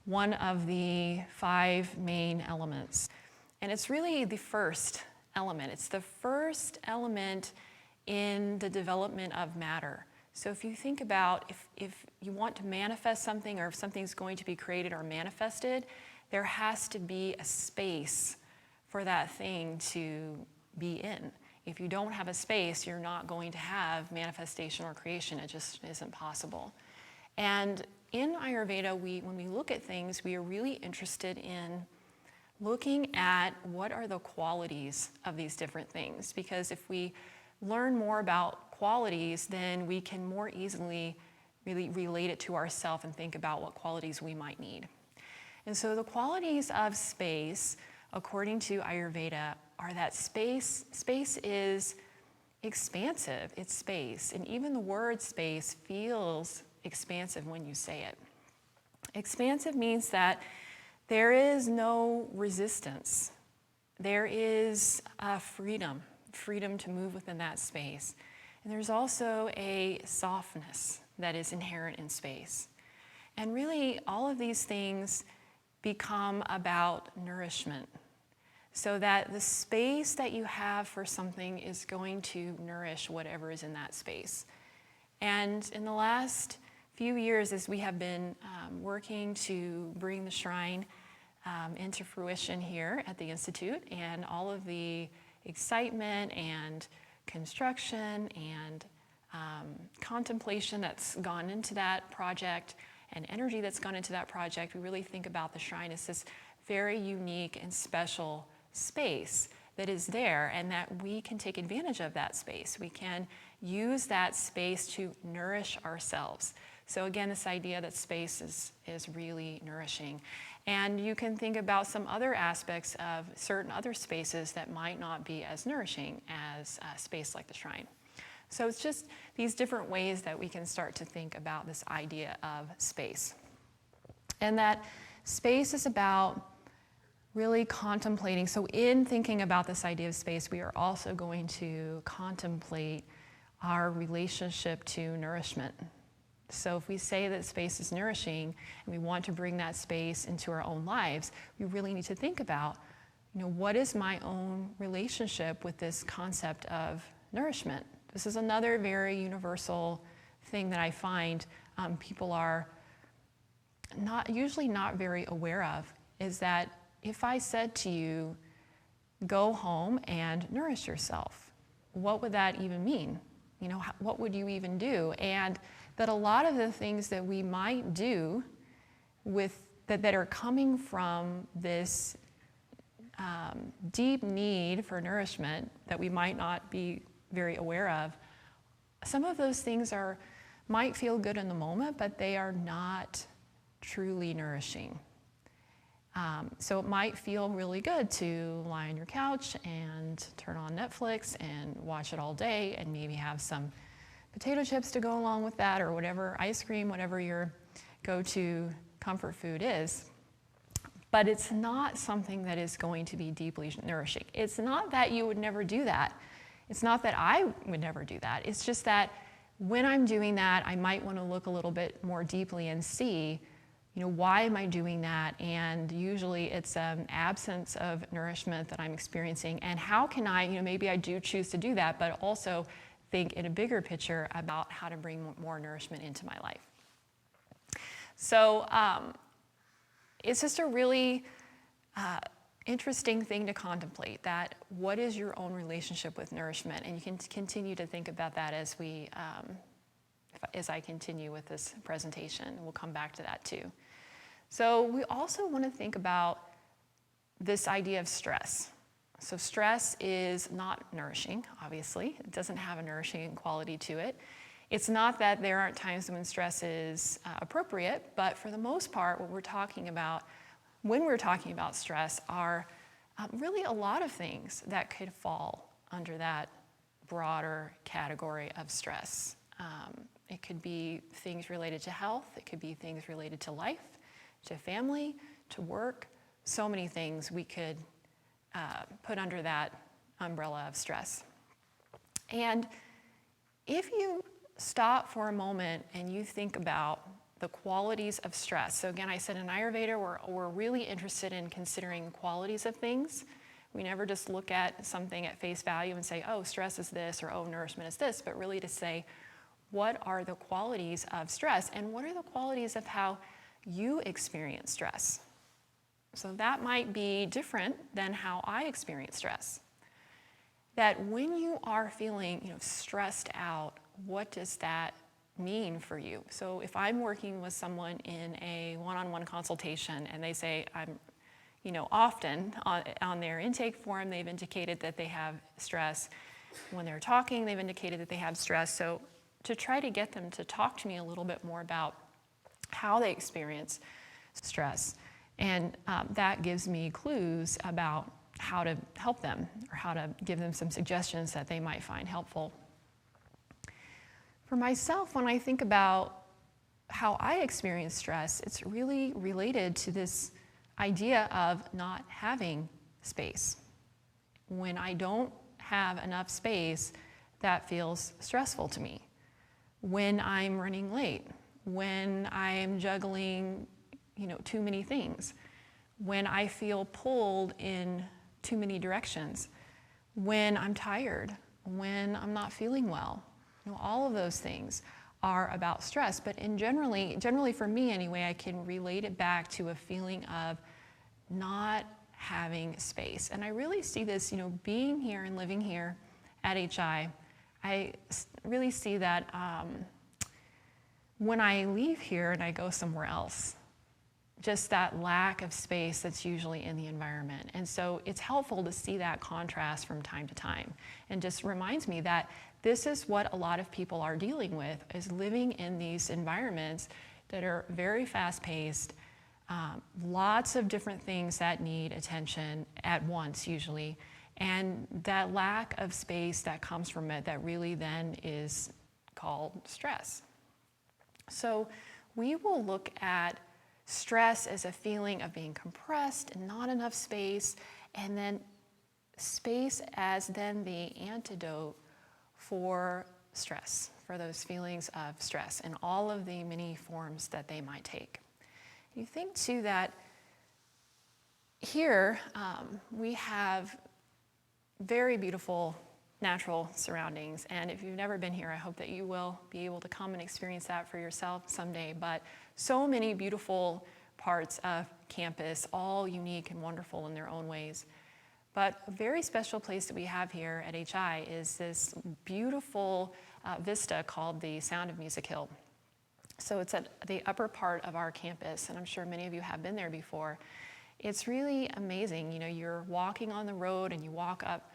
one of the 5 main elements. And it's really the first element. It's the first element in the development of matter. So if you think about if you want to manifest something, or if something's going to be created or manifested, there has to be a space for that thing to be in. If you don't have a space, you're not going to have manifestation or creation. It just isn't possible. And in Ayurveda, when we look at things, we are really interested in looking at what are the qualities of these different things. Because if we learn more about qualities, then we can more easily really relate it to ourselves and think about what qualities we might need. And so the qualities of space, according to Ayurveda, are that space is expansive, it's space. And even the word space feels expansive when you say it. Expansive means that there is no resistance. There is freedom to move within that space. And there's also a softness that is inherent in space. And really, all of these things become about nourishment, so that the space that you have for something is going to nourish whatever is in that space. And in the last few years, as we have been working to bring the shrine into fruition here at the Institute, and all of the excitement and construction and contemplation that's gone into that project, and energy that's gone into that project, we really think about the shrine as this very unique and special space that is there, and that we can take advantage of that space. We can use that space to nourish ourselves. So again, this idea that space is really nourishing. And you can think about some other aspects of certain other spaces that might not be as nourishing as a space like the shrine. So it's just these different ways that we can start to think about this idea of space. And that space is about really contemplating. So in thinking about this idea of space, we are also going to contemplate our relationship to nourishment. So if we say that space is nourishing and we want to bring that space into our own lives, we really need to think about, what is my own relationship with this concept of nourishment? This is another very universal thing that I find people are usually not very aware of, is that if I said to you, go home and nourish yourself, what would that even mean? What would you even do? And that a lot of the things that we might do that are coming from this deep need for nourishment that we might not be very aware of, some of those things might feel good in the moment, but they are not truly nourishing. So it might feel really good to lie on your couch and turn on Netflix and watch it all day, and maybe have some potato chips to go along with that, or whatever, ice cream, whatever your go-to comfort food is. But it's not something that is going to be deeply nourishing. It's not that you would never do that. It's not that I would never do that. It's just that when I'm doing that, I might want to look a little bit more deeply and see, why am I doing that? And usually it's an absence of nourishment that I'm experiencing. And how can I, maybe I do choose to do that, but also think in a bigger picture about how to bring more nourishment into my life. So it's just a really interesting thing to contemplate, that what is your own relationship with nourishment? And you can continue to think about that as I continue with this presentation. We'll come back to that too. So we also want to think about this idea of stress. So stress is not nourishing, obviously. It doesn't have a nourishing quality to it. It's not that there aren't times when stress is appropriate, but for the most part, what we're talking about when we're talking about stress are really a lot of things that could fall under that broader category of stress. It could be things related to health. It could be things related to life, to family, to work. So many things we could put under that umbrella of stress. And if you stop for a moment and you think about the qualities of stress. So again, I said in Ayurveda, we're really interested in considering qualities of things. We never just look at something at face value and say, oh, stress is this, or oh, nourishment is this, but really to say, what are the qualities of stress, and what are the qualities of how you experience stress? So that might be different than how I experience stress. That when you are feeling, stressed out, what does that mean for you? So if I'm working with someone in a one-on-one consultation and they say, I'm, often on their intake form, they've indicated that they have stress. When they're talking, they've indicated that they have stress. So to try to get them to talk to me a little bit more about how they experience stress. And that gives me clues about how to help them, or how to give them some suggestions that they might find helpful. For myself, when I think about how I experience stress, it's really related to this idea of not having space. When I don't have enough space, that feels stressful to me. When I'm running late, when I'm juggling, too many things, when I feel pulled in too many directions, when I'm tired, when I'm not feeling well. All of those things are about stress, but generally for me anyway, I can relate it back to a feeling of not having space. And I really see this, being here and living here at HI, I really see that when I leave here and I go somewhere else, just that lack of space that's usually in the environment. And so it's helpful to see that contrast from time to time, and just reminds me that this is what a lot of people are dealing with, is living in these environments that are very fast-paced, lots of different things that need attention at once usually, and that lack of space that comes from it that really then is called stress. So we will look at stress as a feeling of being compressed and not enough space, and then space as then the antidote for stress, for those feelings of stress and all of the many forms that they might take. You think too that here we have very beautiful natural surroundings, and if you've never been here, I hope that you will be able to come and experience that for yourself someday. But so many beautiful parts of campus, all unique and wonderful in their own ways. But a very special place that we have here at HI is this beautiful vista called the Sound of Music Hill. So it's at the upper part of our campus, and I'm sure many of you have been there before. It's really amazing. You're walking on the road and you walk up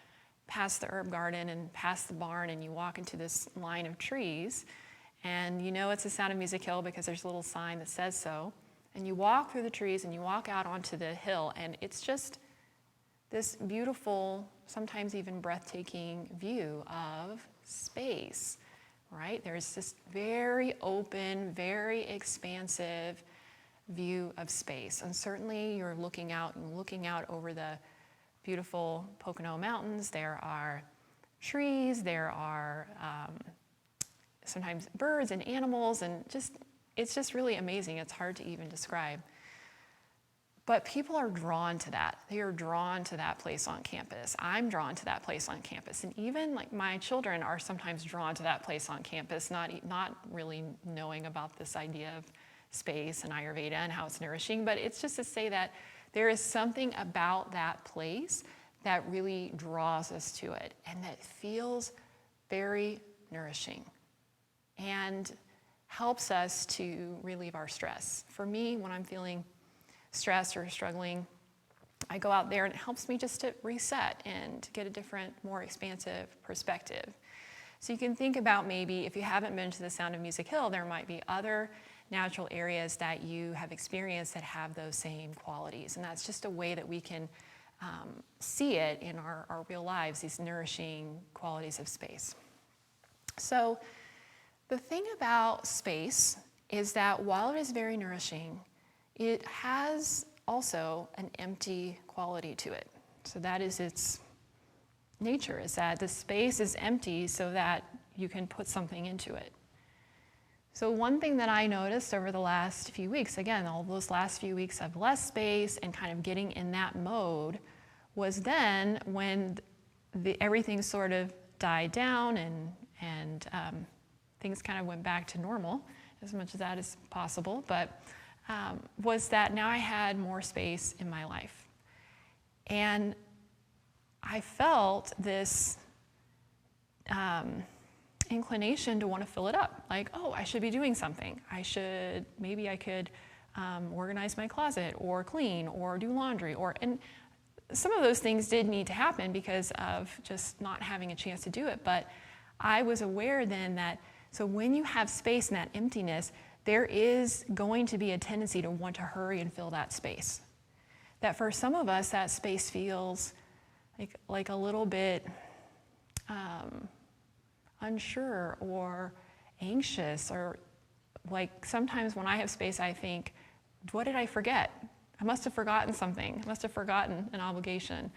past the herb garden and past the barn, and you walk into this line of trees, and it's the Sound of Music Hill because there's a little sign that says so. And you walk through the trees and you walk out onto the hill, and it's just this beautiful, sometimes even breathtaking view of space, right? There's this very open, very expansive view of space. And certainly you're looking out over the beautiful Pocono Mountains. There are trees, there are sometimes birds and animals, and it's just really amazing. It's hard to even describe. But people are drawn to that. They are drawn to that place on campus. I'm drawn to that place on campus. And even like my children are sometimes drawn to that place on campus, not really knowing about this idea of space and Ayurveda and how it's nourishing, but it's just to say that there is something about that place that really draws us to it and that feels very nourishing and helps us to relieve our stress. For me, when I'm feeling stressed or struggling, I go out there and it helps me just to reset and get a different, more expansive perspective. So you can think about maybe if you haven't been to the Sound of Music Hill, there might be other natural areas that you have experienced that have those same qualities. And that's just a way that we can see it in our real lives, these nourishing qualities of space. So the thing about space is that while it is very nourishing, it has also an empty quality to it. So that is its nature, is that the space is empty so that you can put something into it. So one thing that I noticed over the last few weeks, again, all those last few weeks of less space and kind of getting in that mode, was then when everything sort of died down and things kind of went back to normal, as much as that is possible, but was that now I had more space in my life. And I felt this inclination to want to fill it up. Like, oh, I should be doing something. Maybe I could organize my closet or clean or do laundry. And some of those things did need to happen because of just not having a chance to do it. But I was aware then that, so when you have space and that emptiness, there is going to be a tendency to want to hurry and fill that space. That for some of us, that space feels like a little bit unsure or anxious, or like sometimes when I have space, I think, what did I forget? I must have forgotten something. I must have forgotten an obligation.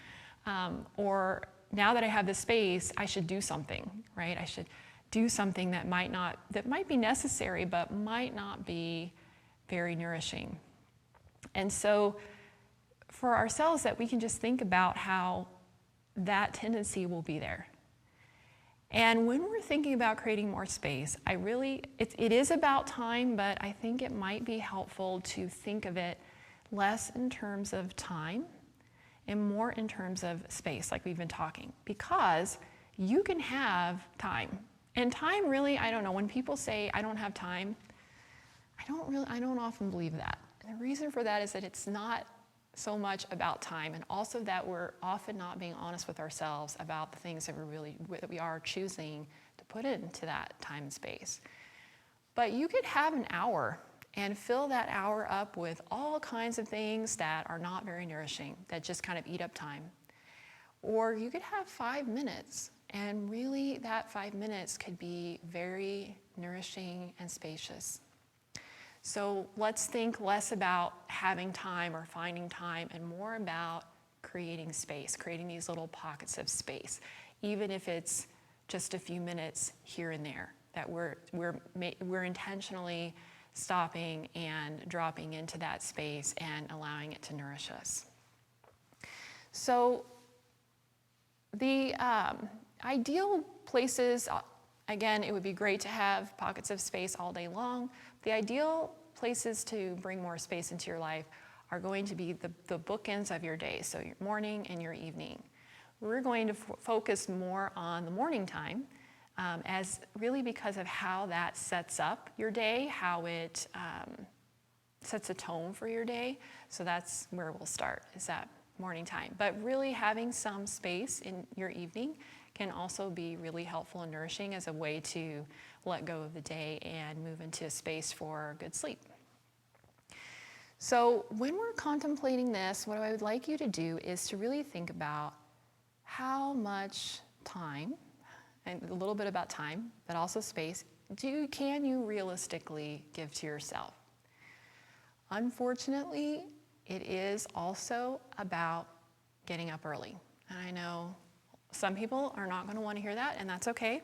Or now that I have this space, I should do something, right? I should do something that might be necessary, but might not be very nourishing. And so for ourselves, that we can just think about how that tendency will be there. And when we're thinking about creating more space, it is about time, but I think it might be helpful to think of it less in terms of time and more in terms of space, like we've been talking, because you can have time. And time really, I don't know, when people say, I don't have time, I don't often believe that. And the reason for that is that it's not so much about time, and also that we're often not being honest with ourselves about the things that we are choosing to put into that time and space. But you could have an hour and fill that hour up with all kinds of things that are not very nourishing, that just kind of eat up time. Or you could have 5 minutes, and really that 5 minutes could be very nourishing and spacious. So let's think less about having time or finding time and more about creating space, creating these little pockets of space, even if it's just a few minutes here and there, that we're intentionally stopping and dropping into that space and allowing it to nourish us. So the ideal places, again, it would be great to have pockets of space all day long. The ideal places to bring more space into your life are going to be the bookends of your day, so your morning and your evening. We're going to focus more on the morning time, as really because of how that sets up your day, how it sets a tone for your day. So that's where we'll start, is that morning time. But really having some space in your evening can also be really helpful and nourishing as a way to let go of the day and move into a space for good sleep. So when we're contemplating this, what I would like you to do is to really think about how much time, and a little bit about time, but also space, can you realistically give to yourself? Unfortunately, it is also about getting up early. And I know Some people are not going to want to hear that, and that's okay.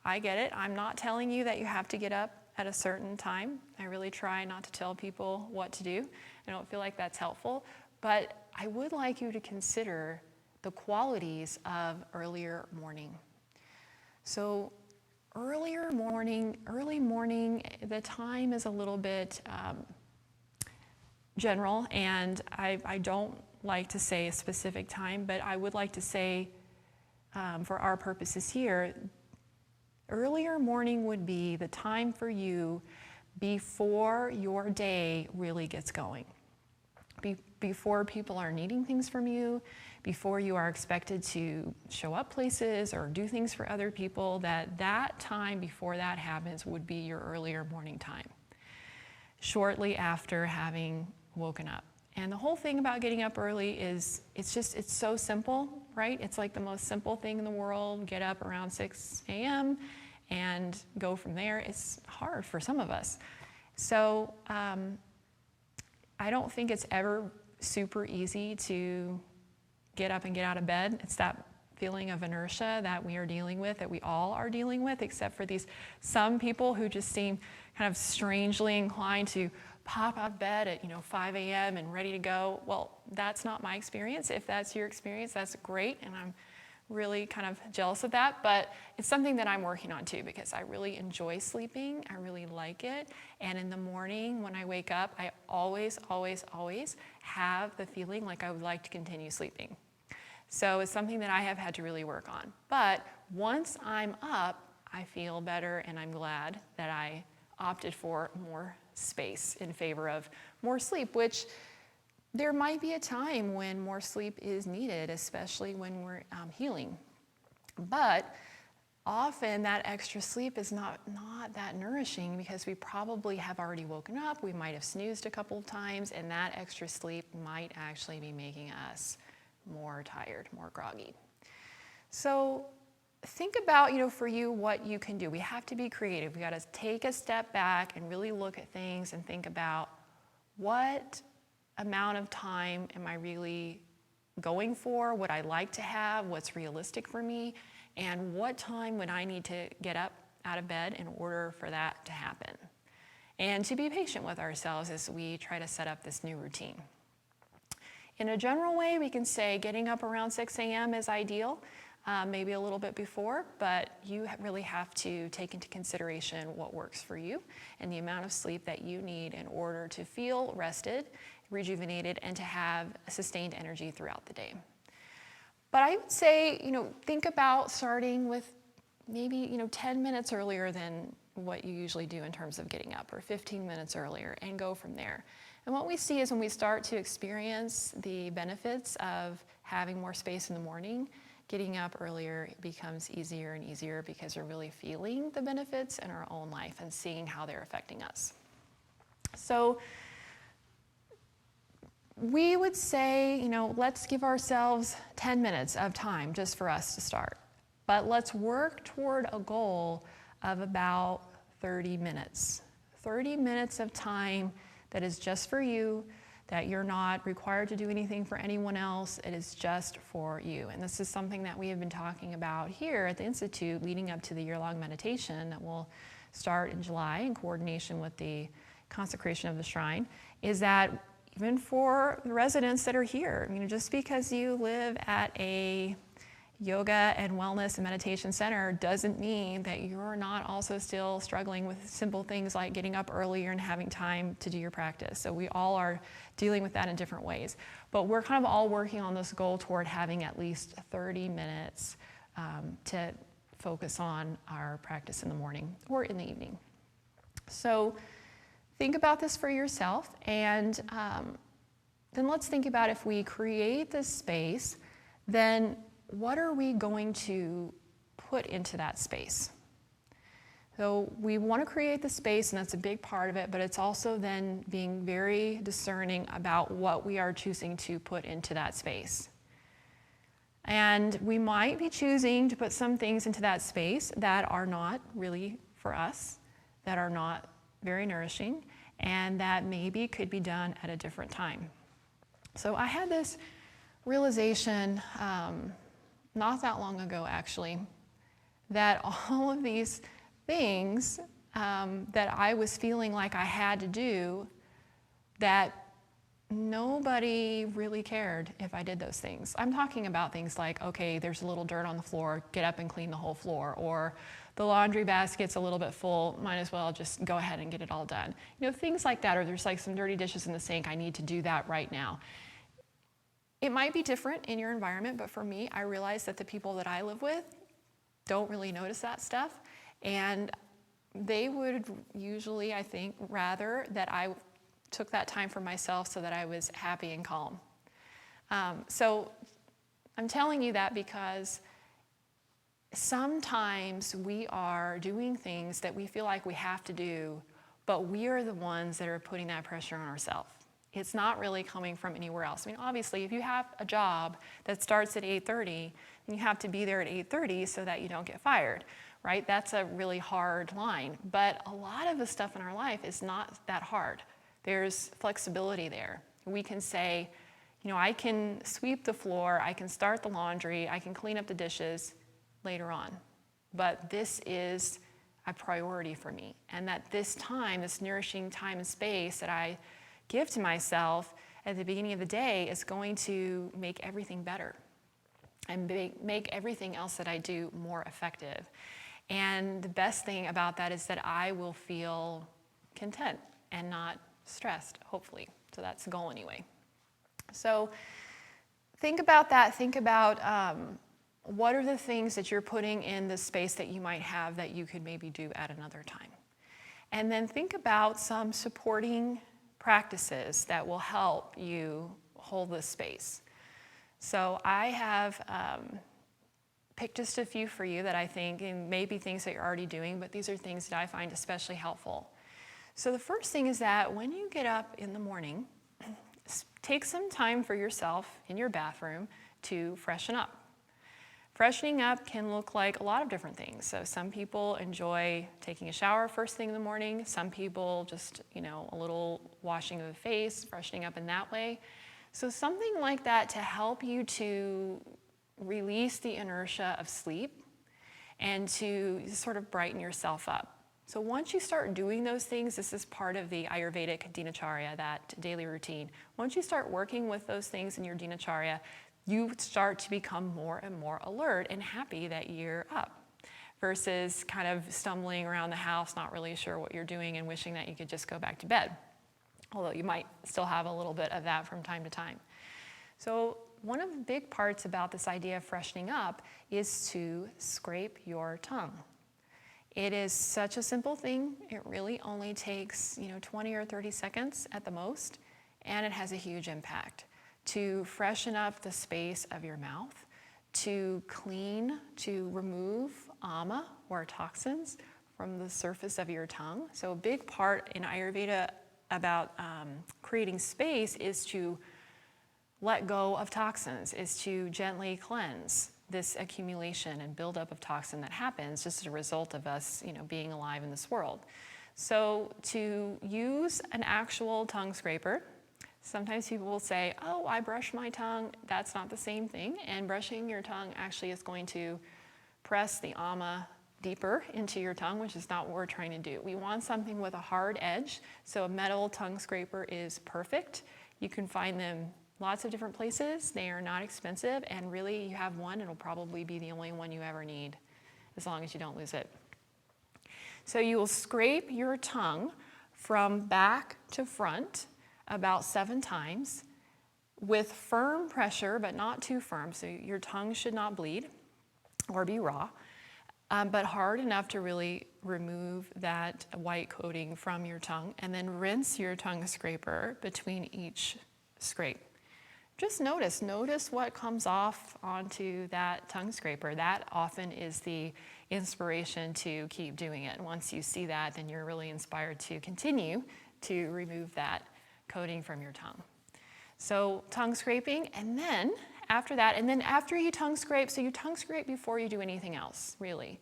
I get it. I'm not telling you that you have to get up at a certain time. I really try not to tell people what to do. I don't feel like that's helpful, but I would like you to consider the qualities of earlier morning. So early morning, the time is a little bit general, and I don't like to say a specific time, but I would like to say, for our purposes here, earlier morning would be the time for you before your day really gets going. Before people are needing things from you, before you are expected to show up places or do things for other people, that time before that happens would be your earlier morning time, shortly after having woken up. And the whole thing about getting up early is it's so simple, right? It's like the most simple thing in the world. Get up around 6 a.m. and go from there. It's hard for some of us. So I don't think it's ever super easy to get up and get out of bed. It's that feeling of inertia that we are dealing with, that we all are dealing with, except for some people who just seem kind of strangely inclined to pop out of bed at 5 a.m. and ready to go. Well, that's not my experience. If that's your experience, that's great, and I'm really kind of jealous of that, but it's something that I'm working on too, because I really enjoy sleeping. I really like it, and in the morning when I wake up, I always have the feeling like I would like to continue sleeping. So it's something that I have had to really work on. But once I'm up, I feel better, and I'm glad that I opted for more space in favor of more sleep, which there might be a time when more sleep is needed, especially when we're healing. But often that extra sleep is not that nourishing, because we probably have already woken up, we might have snoozed a couple of times, and that extra sleep might actually be making us more tired, more groggy. So think about, for you, what you can do. We have to be creative. We got to take a step back and really look at things and think about, what amount of time am I really going for? What I like to have? What's realistic for me? And what time would I need to get up out of bed in order for that to happen? And to be patient with ourselves as we try to set up this new routine. In a general way, we can say getting up around 6 a.m. is ideal. Maybe a little bit before, but you really have to take into consideration what works for you and the amount of sleep that you need in order to feel rested, rejuvenated, and to have sustained energy throughout the day. But I would say, think about starting with maybe, 10 minutes earlier than what you usually do in terms of getting up, or 15 minutes earlier, and go from there. And what we see is when we start to experience the benefits of having more space in the morning, getting up earlier becomes easier and easier, because we're really feeling the benefits in our own life and seeing how they're affecting us. So we would say, let's give ourselves 10 minutes of time just for us to start. But let's work toward a goal of about 30 minutes. 30 minutes of time that is just for you, that you're not required to do anything for anyone else. It is just for you. And this is something that we have been talking about here at the Institute leading up to the year-long meditation that will start in July in coordination with the consecration of the shrine, is that even for the residents that are here, just because you live at a yoga and wellness and meditation center doesn't mean that you're not also still struggling with simple things like getting up earlier and having time to do your practice. So we all are dealing with that in different ways. But we're kind of all working on this goal toward having at least 30 minutes to focus on our practice in the morning or in the evening. So think about this for yourself, and then let's think about, if we create this space, then what are we going to put into that space? So we want to create the space, and that's a big part of it, but it's also then being very discerning about what we are choosing to put into that space. And we might be choosing to put some things into that space that are not really for us, that are not very nourishing, and that maybe could be done at a different time. So I had this realization not that long ago actually, that all of these things that I was feeling like I had to do, that nobody really cared if I did those things. I'm talking about things like, okay, there's a little dirt on the floor, get up and clean the whole floor, or the laundry basket's a little bit full, might as well just go ahead and get it all done. You know, things like that, or there's like some dirty dishes in the sink, I need to do that right now. It might be different in your environment, but for me, I realize that the people that I live with don't really notice that stuff, and they would usually, I think, rather that I took that time for myself so that I was happy and calm. So I'm telling you that because sometimes we are doing things that we feel like we have to do, but we are the ones that are putting that pressure on ourselves. It's not really coming from anywhere else. I mean, obviously, if you have a job that starts at 8:30, then you have to be there at 8:30 so that you don't get fired, right? That's a really hard line. But a lot of the stuff in our life is not that hard. There's flexibility there. We can say, you know, I can sweep the floor, I can start the laundry, I can clean up the dishes later on. But this is a priority for me. And that this time, this nourishing time and space that I give to myself at the beginning of the day is going to make everything better and make everything else that I do more effective. And the best thing about that is that I will feel content and not stressed, hopefully. So that's the goal anyway. So think about that. Think about what are the things that you're putting in the space that you might have that you could maybe do at another time. And then think about some supporting practices that will help you hold this space. So I have picked just a few for you that I think, and maybe things that you're already doing, but these are things that I find especially helpful. So the first thing is that when you get up in the morning, take some time for yourself in your bathroom to freshen up. Freshening up can look like a lot of different things. So some people enjoy taking a shower first thing in the morning. Some people just, you know, a little washing of the face, freshening up in that way. So something like that to help you to release the inertia of sleep and to sort of brighten yourself up. So once you start doing those things, this is part of the Ayurvedic dinacharya, that daily routine. Once you start working with those things in your dinacharya, you start to become more and more alert and happy that you're up versus kind of stumbling around the house, not really sure what you're doing and wishing that you could just go back to bed. Although you might still have a little bit of that from time to time. So one of the big parts about this idea of freshening up is to scrape your tongue. It is such a simple thing. It really only takes, 20 or 30 seconds at the most, and it has a huge impact to freshen up the space of your mouth, to clean, to remove ama or toxins from the surface of your tongue. So a big part in Ayurveda about creating space is to let go of toxins, is to gently cleanse this accumulation and buildup of toxin that happens just as a result of us, being alive in this world. So to use an actual tongue scraper, sometimes people will say, oh, I brush my tongue. That's not the same thing. And brushing your tongue actually is going to press the ama deeper into your tongue, which is not what we're trying to do. We want something with a hard edge. So a metal tongue scraper is perfect. You can find them lots of different places. They are not expensive, and really you have one, it'll probably be the only one you ever need, as long as you don't lose it. So you will scrape your tongue from back to front about 7 times with firm pressure, but not too firm. So your tongue should not bleed or be raw, but hard enough to really remove that white coating from your tongue, and then rinse your tongue scraper between each scrape. Just notice what comes off onto that tongue scraper. That often is the inspiration to keep doing it. Once you see that, then you're really inspired to continue to remove that coating from your tongue. So tongue scraping, and then after that, and then after you tongue scrape, so you tongue scrape before you do anything else, really.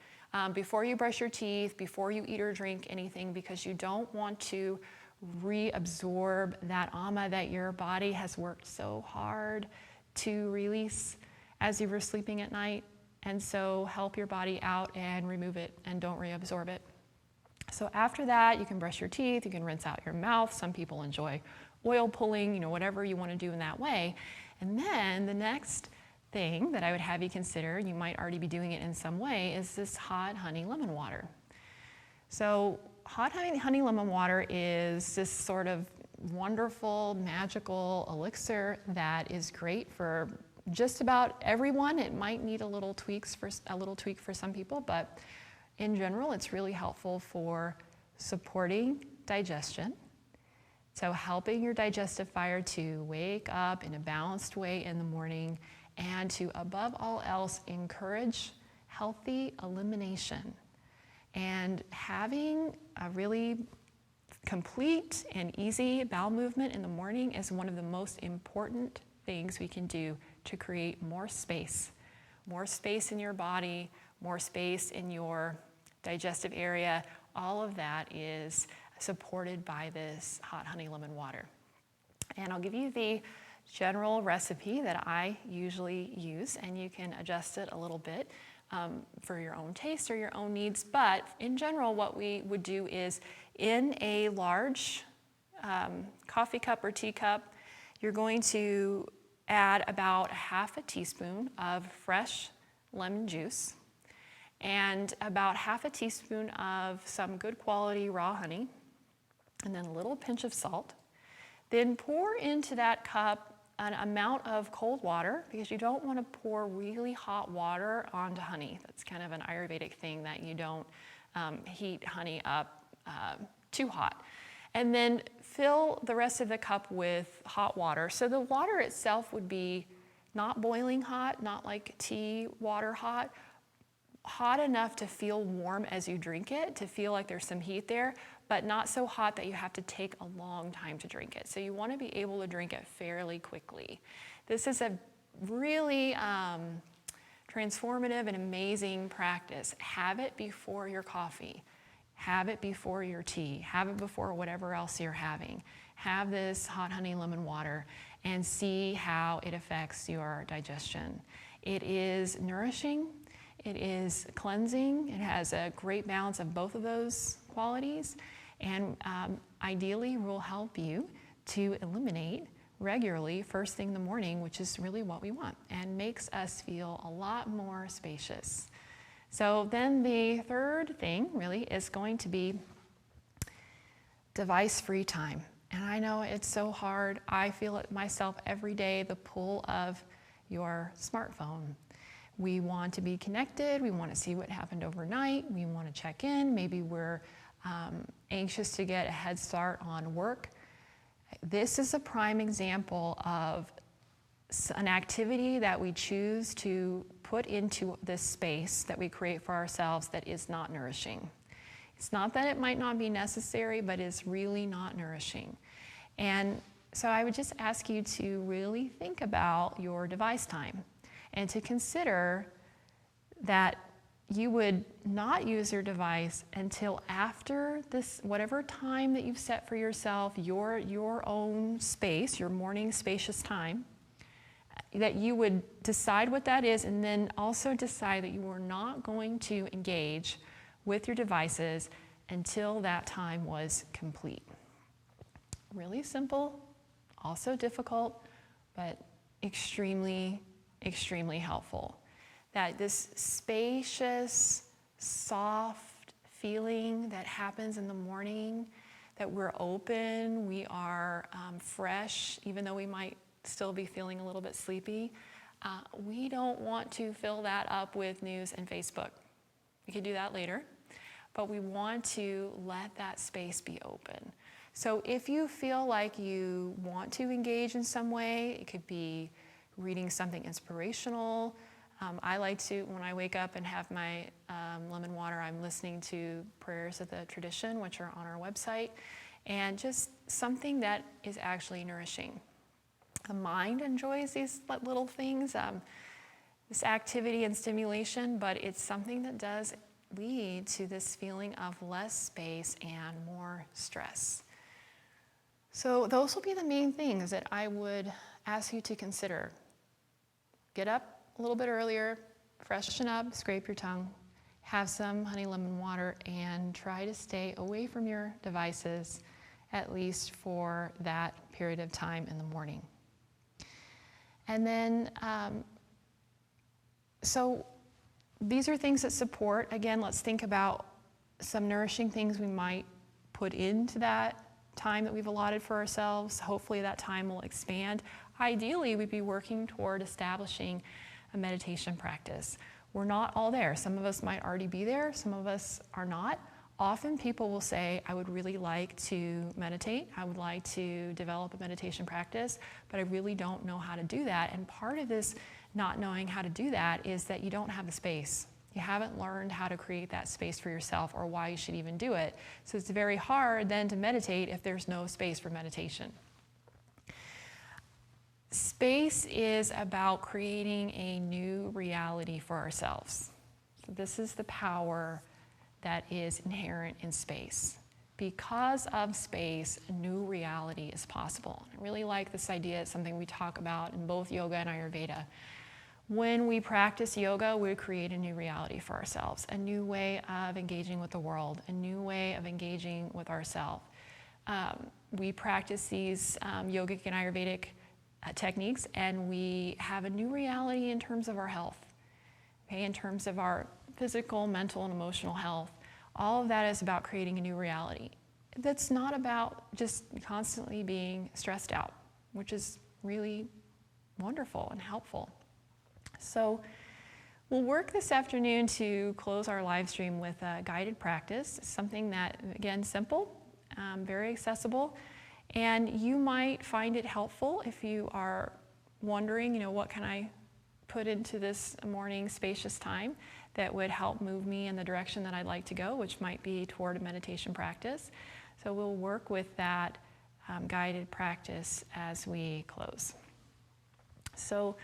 Before you brush your teeth, before you eat or drink anything, because you don't want to reabsorb that ama that your body has worked so hard to release. as you were sleeping at night, and so help your body out and remove it and don't reabsorb it. So after that, you can brush your teeth, you can rinse out your mouth. Some people enjoy oil pulling, whatever you want to do in that way. And then the next thing that I would have you consider, you might already be doing it in some way, is this hot honey lemon water. So hot honey lemon water is this sort of wonderful, magical elixir that is great for just about everyone. It might need a little tweak for some people, but in general, it's really helpful for supporting digestion. So helping your digestive fire to wake up in a balanced way in the morning, and to, above all else, encourage healthy elimination. And having a really complete and easy bowel movement in the morning is one of the most important things we can do to create more space in your body, more space in your digestive area. All of that is supported by this hot honey lemon water. And I'll give you the general recipe that I usually use, and you can adjust it a little bit for your own taste or your own needs. But in general, what we would do is, in a large coffee cup or teacup, you're going to add about half a teaspoon of fresh lemon juice and about half a teaspoon of some good quality raw honey, and then a little pinch of salt. Then pour into that cup an amount of cold water, because you don't want to pour really hot water onto honey. That's kind of an Ayurvedic thing, that you don't heat honey up too hot. And then fill the rest of the cup with hot water. So the water itself would be not boiling hot, not like tea water hot, hot enough to feel warm as you drink it, to feel like there's some heat there, but not so hot that you have to take a long time to drink it. So you want to be able to drink it fairly quickly. This is a really transformative and amazing practice. Have it before your coffee. Have it before your tea. Have it before whatever else you're having. Have this hot honey lemon water and see how it affects your digestion. It is nourishing. It is cleansing. It has a great balance of both of those qualities, and ideally will help you to eliminate regularly first thing in the morning, which is really what we want, and makes us feel a lot more spacious. So then the third thing really is going to be device-free time. And I know it's so hard. I feel it myself every day, the pull of your smartphone. We want to be connected. We want to see what happened overnight. We want to check in. Maybe we're anxious to get a head start on work. This is a prime example of an activity that we choose to put into this space that we create for ourselves that is not nourishing. It's not that it might not be necessary, but it's really not nourishing. And so I would just ask you to really think about your device time, and to consider that you would not use your device until after this, whatever time that you've set for yourself, your own space, your morning spacious time, that you would decide what that is, and then also decide that you are not going to engage with your devices until that time was complete. Really simple, also difficult, but extremely helpful. That this spacious, soft feeling that happens in the morning, that we're open, we are fresh, even though we might still be feeling a little bit sleepy. We don't want to fill that up with news and Facebook. We could do that later, but we want to let that space be open. So if you feel like you want to engage in some way, it could be reading something inspirational. I like to, when I wake up and have my lemon water, I'm listening to prayers of the tradition, which are on our website, and just something that is actually nourishing. The mind enjoys these little things, this activity and stimulation, but it's something that does lead to this feeling of less space and more stress. So those will be the main things that I would ask you to consider. Get up a little bit earlier, freshen up, scrape your tongue, have some honey lemon water, and try to stay away from your devices, at least for that period of time in the morning. And then, so these are things that support. Again, let's think about some nourishing things we might put into that time that we've allotted for ourselves. Hopefully that time will expand. Ideally, we'd be working toward establishing a meditation practice. We're not all there. Some of us might already be there, some of us are not. Often people will say, I would really like to meditate, I would like to develop a meditation practice, but I really don't know how to do that. And part of this not knowing how to do that is that you don't have the space. You haven't learned how to create that space for yourself or why you should even do it. So it's very hard then to meditate if there's no space for meditation. Space is about creating a new reality for ourselves. So this is the power that is inherent in space. Because of space, a new reality is possible. I really like this idea. It's something we talk about in both yoga and Ayurveda. When we practice yoga, we create a new reality for ourselves, a new way of engaging with the world, a new way of engaging with ourselves. We practice these yogic and Ayurvedic techniques, and we have a new reality in terms of our health, okay, in terms of our physical, mental, and emotional health. All of that is about creating a new reality. That's not about just constantly being stressed out, which is really wonderful and helpful. So we'll work this afternoon to close our live stream with a guided practice, something that, again, simple, very accessible. And you might find it helpful if you are wondering, what can I put into this morning spacious time that would help move me in the direction that I'd like to go, which might be toward a meditation practice. So we'll work with that guided practice as we close. So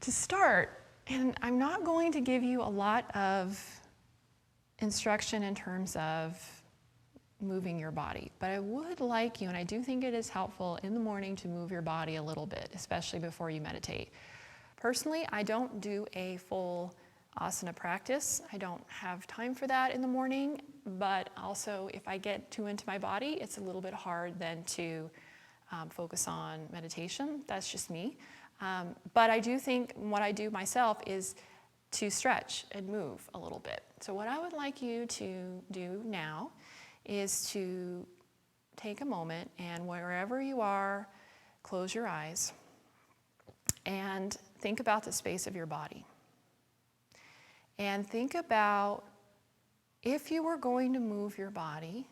to start, and I'm not going to give you a lot of instruction in terms of moving your body, but I would like you, and I do think it is helpful in the morning to move your body a little bit, especially before you meditate. Personally, I don't do a full asana practice. I don't have time for that in the morning, but also if I get too into my body, it's a little bit hard then to focus on meditation. That's just me. But I do think what I do myself is to stretch and move a little bit. So what I would like you to do now is to take a moment and wherever you are, close your eyes and think about the space of your body. And think about if you were going to move your body,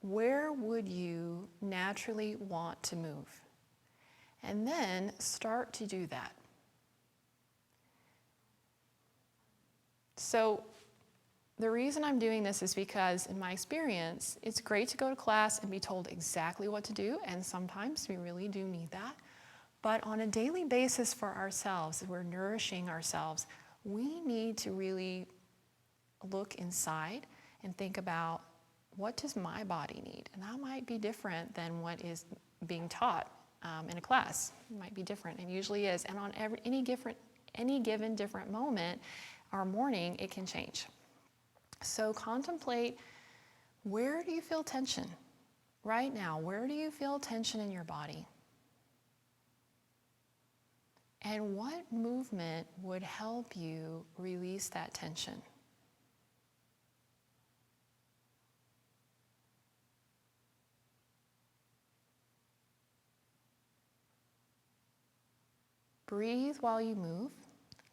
where would you naturally want to move? And then start to do that. So the reason I'm doing this is because in my experience, it's great to go to class and be told exactly what to do, and sometimes we really do need that. But on a daily basis for ourselves, if we're nourishing ourselves, we need to really look inside and think about, what does my body need? And that might be different than what is being taught in a class. It might be different, and usually is. And on any given different moment or morning, it can change. So contemplate, where do you feel tension right now? Where do you feel tension in your body? And what movement would help you release that tension? Breathe while you move.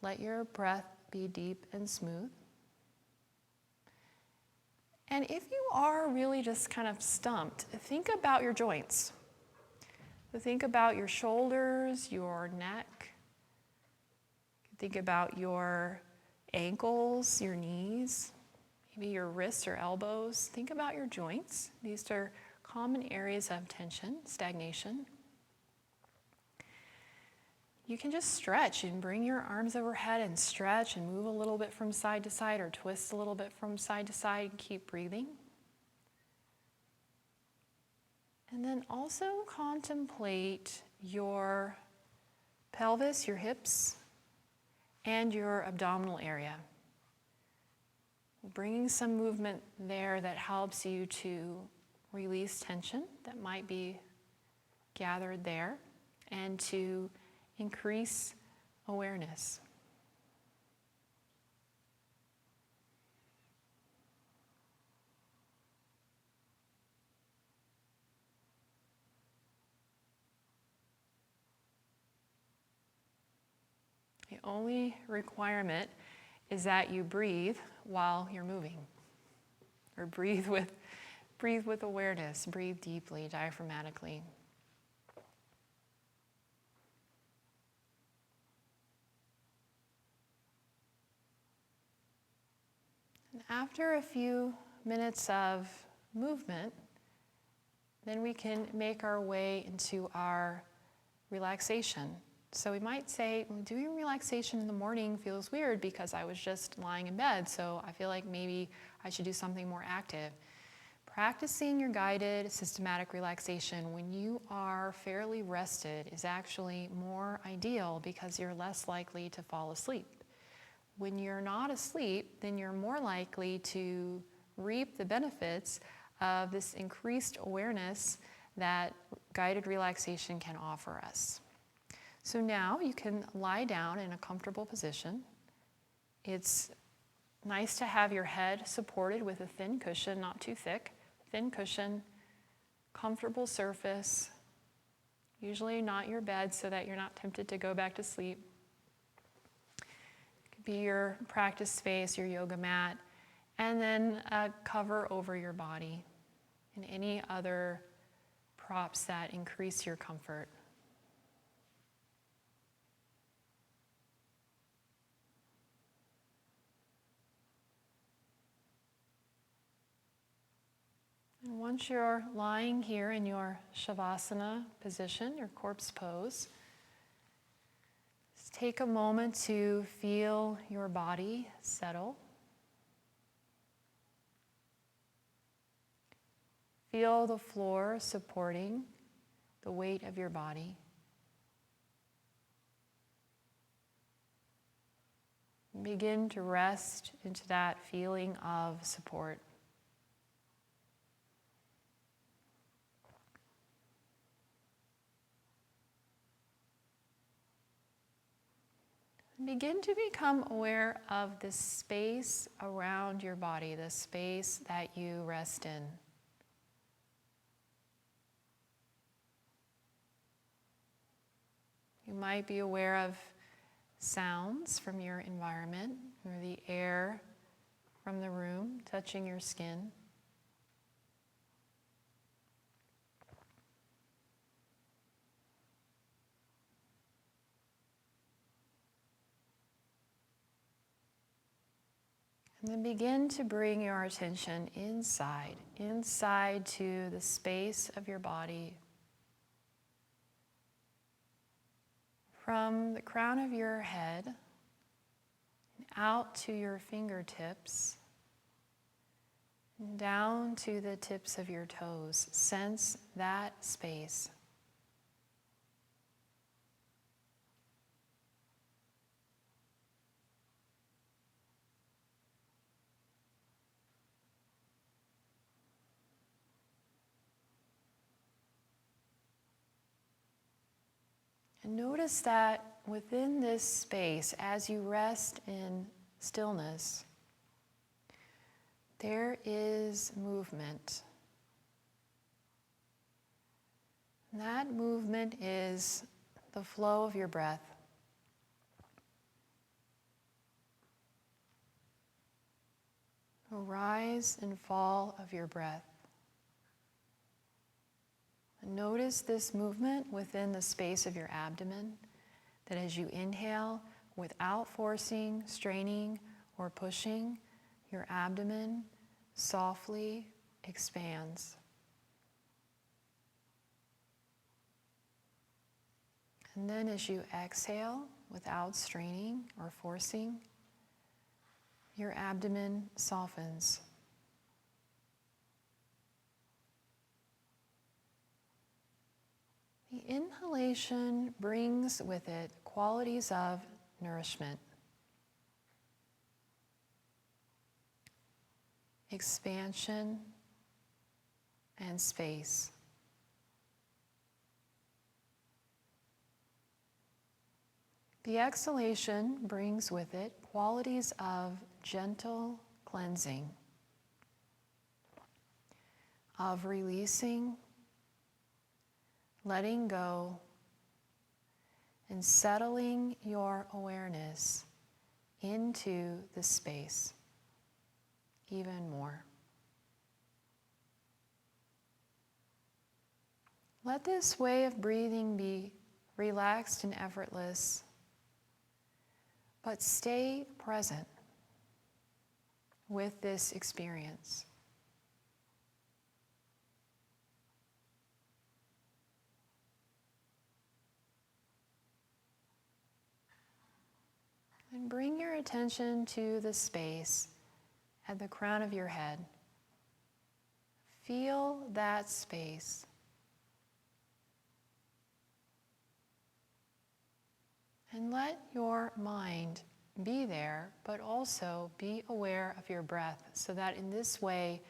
Let your breath be deep and smooth. And if you are really just kind of stumped, think about your joints. So think about your shoulders, your neck. Think about your ankles, your knees, maybe your wrists or elbows. Think about your joints. These are common areas of tension, stagnation. You can just stretch and bring your arms overhead and stretch and move a little bit from side to side or twist a little bit from side to side and keep breathing. And then also contemplate your pelvis, your hips, and your abdominal area. Bringing some movement there that helps you to release tension that might be gathered there and to increase awareness. The only requirement is that you breathe while you're moving, or breathe with awareness, breathe deeply, diaphragmatically. And after a few minutes of movement, then we can make our way into our relaxation. So we might say, doing relaxation in the morning feels weird because I was just lying in bed, so I feel like maybe I should do something more active. Practicing your guided systematic relaxation when you are fairly rested is actually more ideal because you're less likely to fall asleep. When you're not asleep, then you're more likely to reap the benefits of this increased awareness that guided relaxation can offer us. So now you can lie down in a comfortable position. It's nice to have your head supported with a thin cushion, not too thick. Thin cushion, comfortable surface, usually not your bed so that you're not tempted to go back to sleep. It could be your practice space, your yoga mat, and then a cover over your body and any other props that increase your comfort. And once you're lying here in your Shavasana position, your corpse pose, just take a moment to feel your body settle. Feel the floor supporting the weight of your body. Begin to rest into that feeling of support. Begin to become aware of the space around your body, the space that you rest in. You might be aware of sounds from your environment or the air from the room touching your skin. And then begin to bring your attention inside to the space of your body. From the crown of your head out to your fingertips, down to the tips of your toes. Sense that space. And notice that within this space, as you rest in stillness, there is movement. And that movement is the flow of your breath. The rise and fall of your breath. Notice this movement within the space of your abdomen, that as you inhale, without forcing, straining, or pushing, your abdomen softly expands. And then as you exhale, without straining or forcing, your abdomen softens. The inhalation brings with it qualities of nourishment. expansion, and space. The exhalation brings with it qualities of gentle cleansing, of releasing, letting go, and settling your awareness into the space even more. Let this way of breathing be relaxed and effortless, but stay present with this experience. And bring your attention to the space at the crown of your head. Feel that space. And let your mind be there, but also be aware of your breath, so that in this way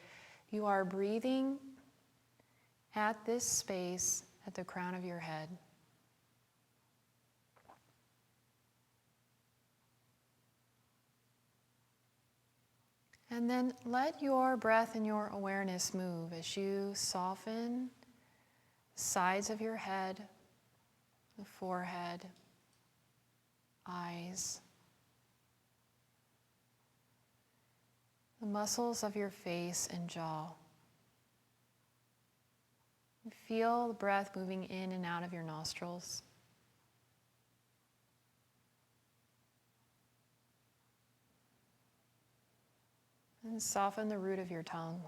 you are breathing at this space at the crown of your head. And then let your breath and your awareness move as you soften the sides of your head, the forehead, eyes, the muscles of your face and jaw. Feel the breath moving in and out of your nostrils. And soften the root of your tongue,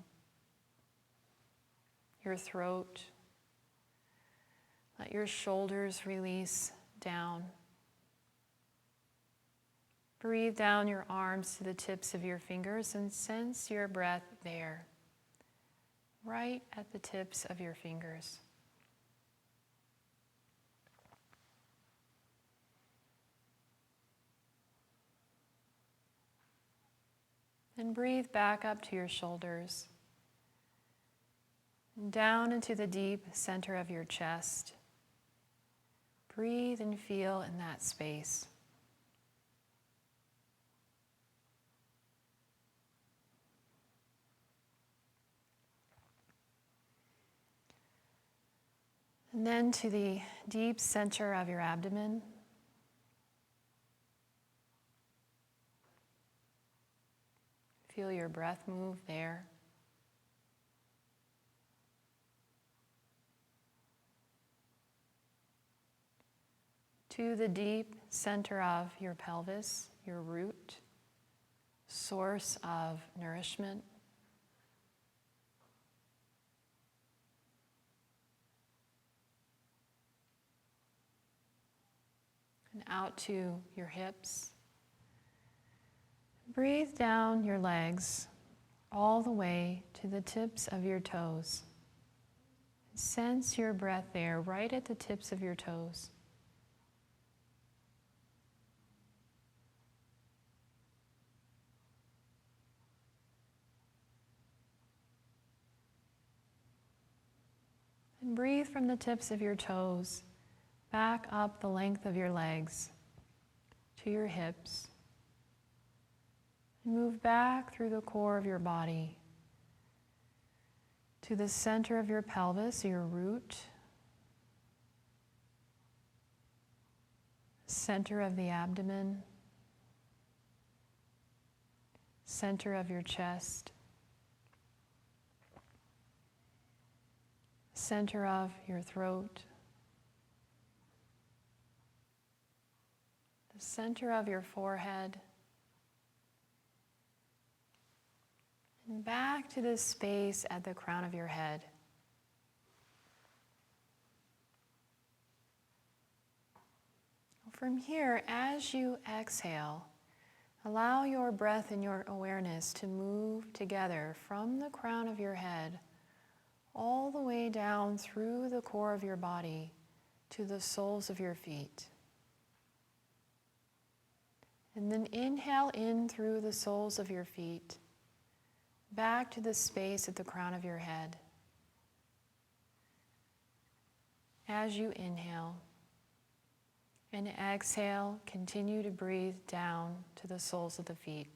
your throat. Let your shoulders release down. Breathe down your arms to the tips of your fingers and sense your breath there, right at the tips of your fingers. And breathe back up to your shoulders, down into the deep center of your chest. Breathe and feel in that space. And then to the deep center of your abdomen. Feel your breath move there. To the deep center of your pelvis, your root, source of nourishment. And out to your hips. Breathe down your legs all the way to the tips of your toes. Sense your breath there, right at the tips of your toes. And breathe from the tips of your toes back up the length of your legs to your hips. And move back through the core of your body to the center of your pelvis, your root, center of the abdomen, center of your chest, center of your throat, the center of your forehead, and back to this space at the crown of your head. From here, as you exhale, allow your breath and your awareness to move together from the crown of your head all the way down through the core of your body to the soles of your feet. And then inhale in through the soles of your feet, back to the space at the crown of your head. As you inhale and exhale, continue to breathe down to the soles of the feet.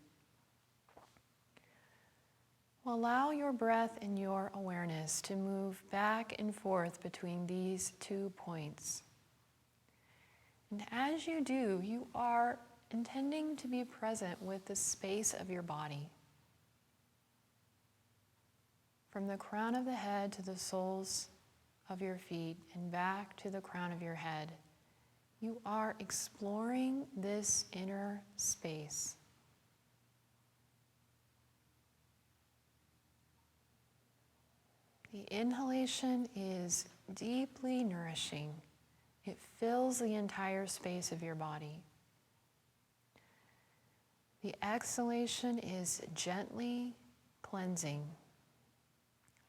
Allow your breath and your awareness to move back and forth between these 2 points. And as you do, you are intending to be present with the space of your body. From the crown of the head to the soles of your feet and back to the crown of your head, you are exploring this inner space. The inhalation is deeply nourishing. It fills the entire space of your body. The exhalation is gently cleansing.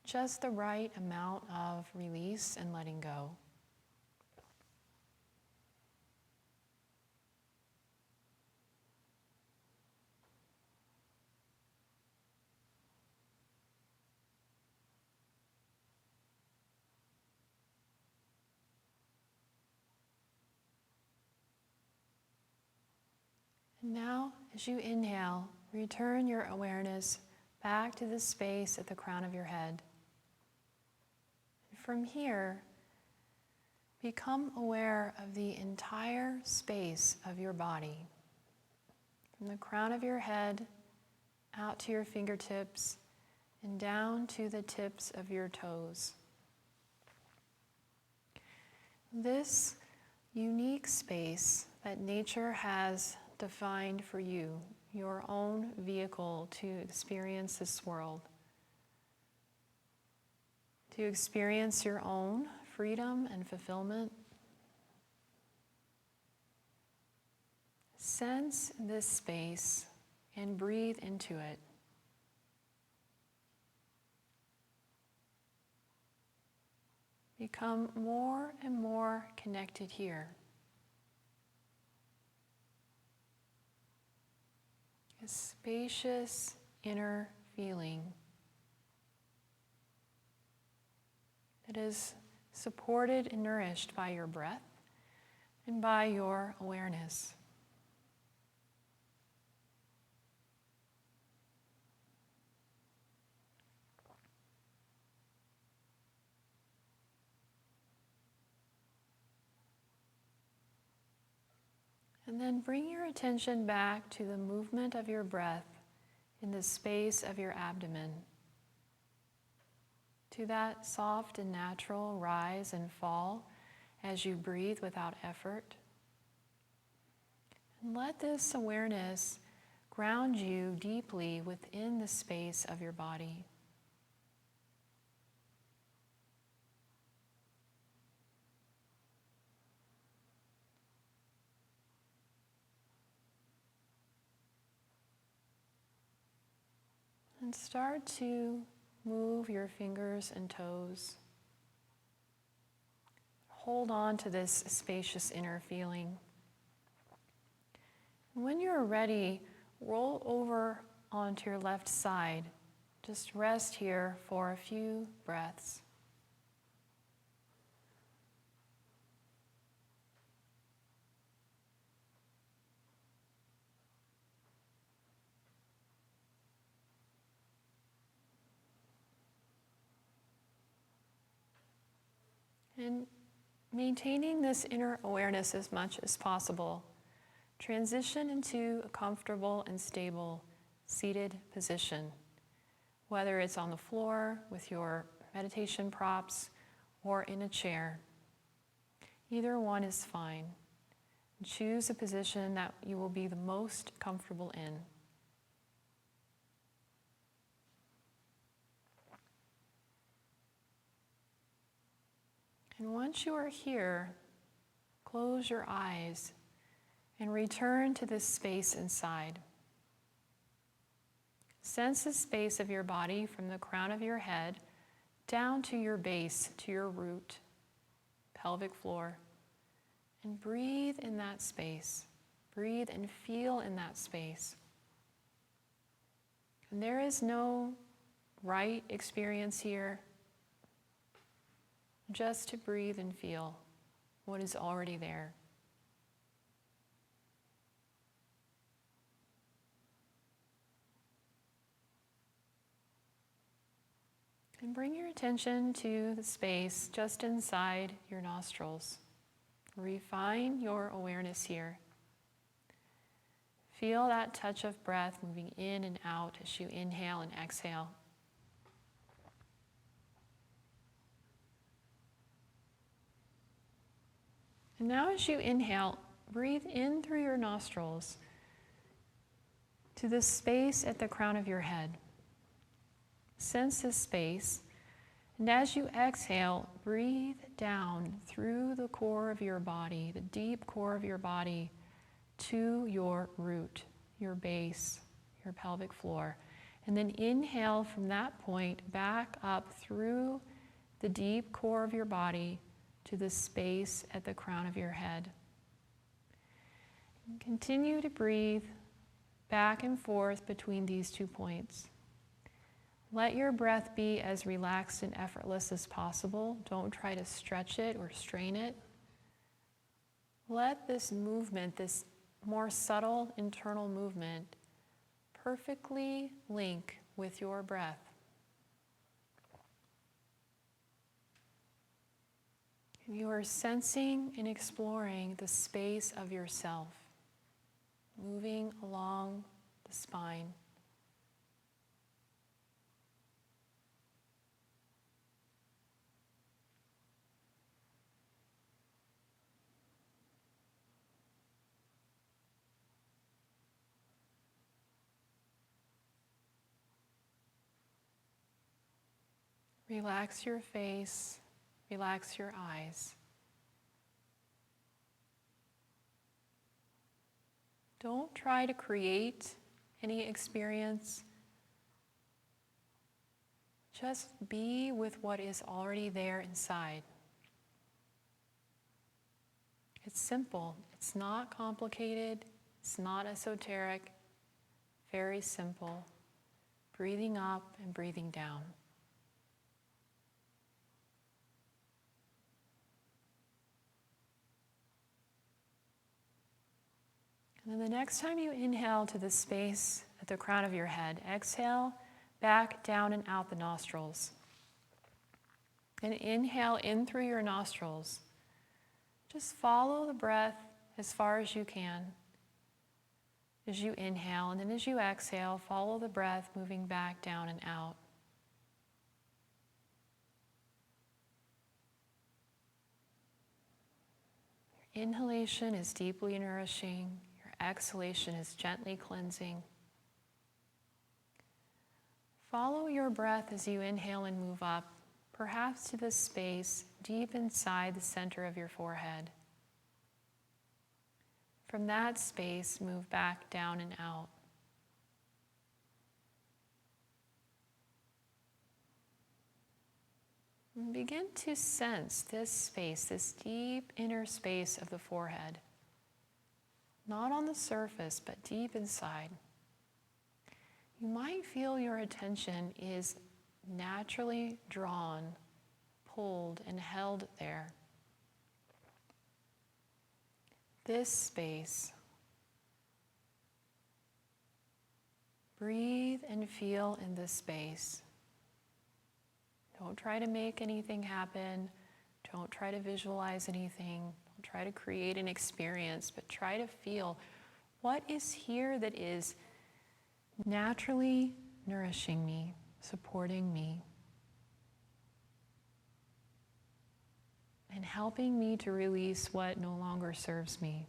Just the right amount of release and letting go. And now, as you inhale, return your awareness back to the space at the crown of your head. And from here, become aware of the entire space of your body. From the crown of your head, out to your fingertips, and down to the tips of your toes. This unique space that nature has defined for you, your own vehicle to experience this world, to experience your own freedom and fulfillment. Sense this space and breathe into it. Become more and more connected here. A spacious inner feeling that is supported and nourished by your breath and by your awareness. And then bring your attention back to the movement of your breath in the space of your abdomen, to that soft and natural rise and fall as you breathe without effort. And let this awareness ground you deeply within the space of your body. And start to move your fingers and toes. Hold on to this spacious inner feeling. And when you're ready, roll over onto your left side. Just rest here for a few breaths. And maintaining this inner awareness as much as possible, transition into a comfortable and stable seated position, whether it's on the floor with your meditation props or in a chair. Either one is fine. Choose a position that you will be the most comfortable in. And once you are here, close your eyes and return to this space inside. Sense the space of your body from the crown of your head down to your base, to your root, pelvic floor. And breathe in that space. Breathe and feel in that space. And there is no right experience here, just to breathe and feel what is already there. And bring your attention to the space just inside your nostrils. Refine your awareness here. Feel that touch of breath moving in and out as you inhale and exhale. And now as you inhale, breathe in through your nostrils to the space at the crown of your head. Sense this space, and as you exhale, breathe down through the core of your body, the deep core of your body, to your root, your base, your pelvic floor. And then inhale from that point back up through the deep core of your body to the space at the crown of your head. And continue to breathe back and forth between these 2 points. Let your breath be as relaxed and effortless as possible. Don't try to stretch it or strain it. Let this movement, this more subtle internal movement, perfectly link with your breath. You are sensing and exploring the space of yourself, moving along the spine. Relax your face, relax your eyes. Don't try to create any experience. Just be with what is already there inside. It's simple. It's not complicated. It's not esoteric. Very simple. Breathing up and breathing down. And then the next time you inhale to the space at the crown of your head, exhale back, down, and out the nostrils. And inhale in through your nostrils. Just follow the breath as far as you can as you inhale, and then as you exhale, follow the breath moving back, down, and out. Your inhalation is deeply nourishing. Exhalation is gently cleansing. Follow your breath as you inhale and move up, perhaps to the space deep inside the center of your forehead. From that space, move back, down, and out. And begin to sense this space, this deep inner space of the forehead. Not on the surface, but deep inside. You might feel your attention is naturally drawn, pulled, and held there. This space. Breathe and feel in this space. Don't try to make anything happen. Don't try to visualize anything. Try to create an experience, but try to feel what is here that is naturally nourishing me, supporting me, and helping me to release what no longer serves me.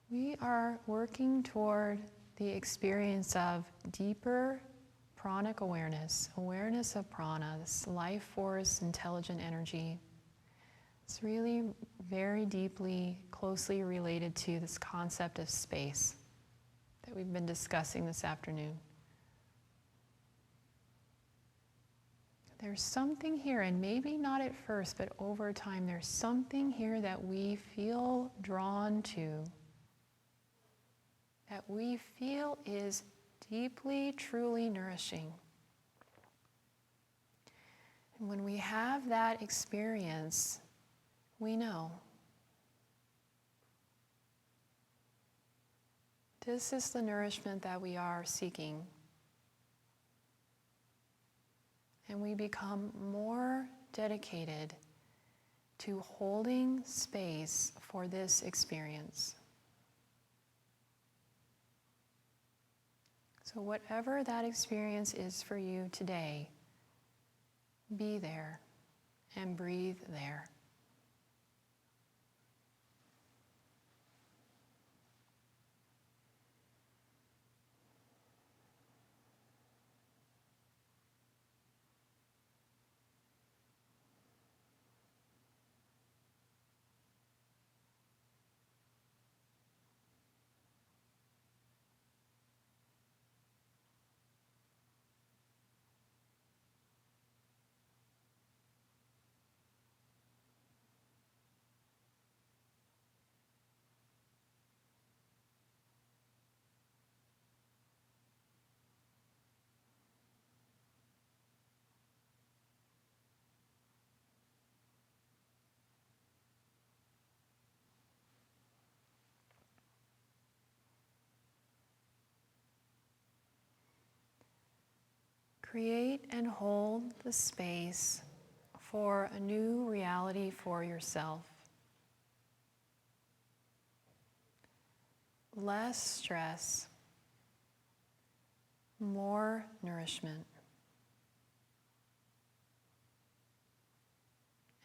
We are working toward the experience of deeper pranic awareness, awareness of prana, this life force, intelligent energy. It's really very deeply, closely related to this concept of space that we've been discussing this afternoon. There's something here, and maybe not at first, but over time, there's something here that we feel drawn to. that we feel is deeply, truly nourishing. And when we have that experience, we know this is the nourishment that we are seeking. And we become more dedicated to holding space for this experience. So whatever that experience is for you today, be there and breathe there. Create and hold the space for a new reality for yourself. Less stress, more nourishment.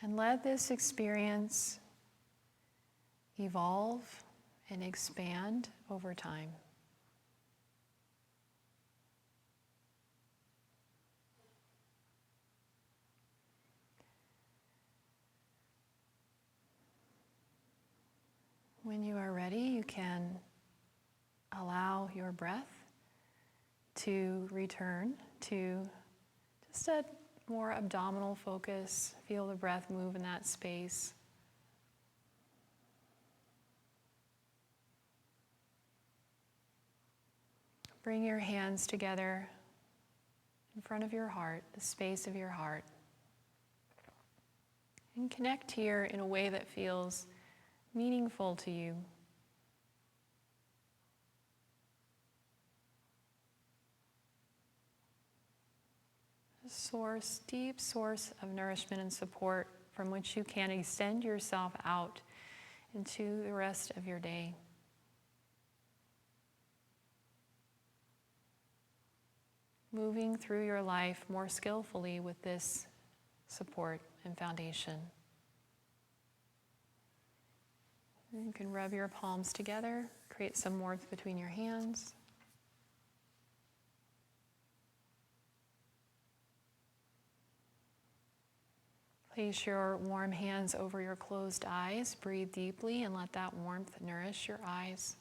And let this experience evolve and expand over time. When you are ready, you can allow your breath to return to just a more abdominal focus. Feel the breath move in that space. Bring your hands together in front of your heart, the space of your heart. And connect here in a way that feels meaningful to you. A source, deep source of nourishment and support from which you can extend yourself out into the rest of your day. Moving through your life more skillfully with this support and foundation. You can rub your palms together, create some warmth between your hands. Place your warm hands over your closed eyes. Breathe deeply and let that warmth nourish your eyes.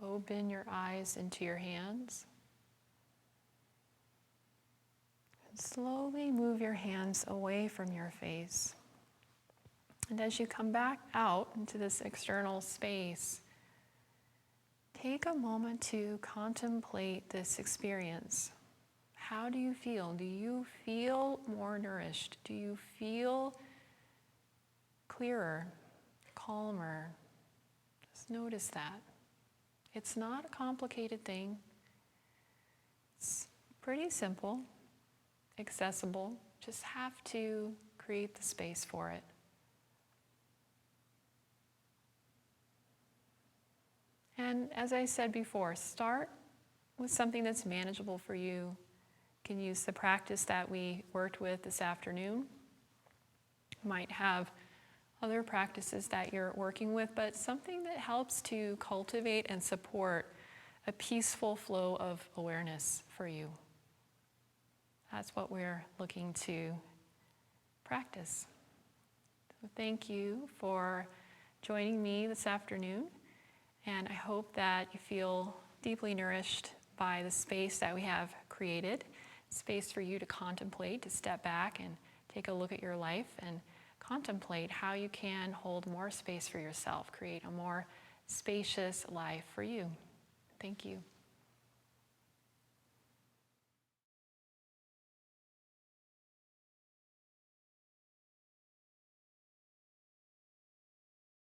Open your eyes into your hands. Slowly move your hands away from your face. And as you come back out into this external space, take a moment to contemplate this experience. How do you feel? Do you feel more nourished? Do you feel clearer, calmer? Just notice that. It's not a complicated thing. It's pretty simple. Accessible, just have to create the space for it. And as I said before, start with something that's manageable for you. You can use the practice that we worked with this afternoon. You might have other practices that you're working with, but something that helps to cultivate and support a peaceful flow of awareness for you. That's what we're looking to practice. So thank you for joining me this afternoon, and I hope that you feel deeply nourished by the space that we have created, space for you to contemplate, to step back and take a look at your life and contemplate how you can hold more space for yourself, create a more spacious life for you. Thank you.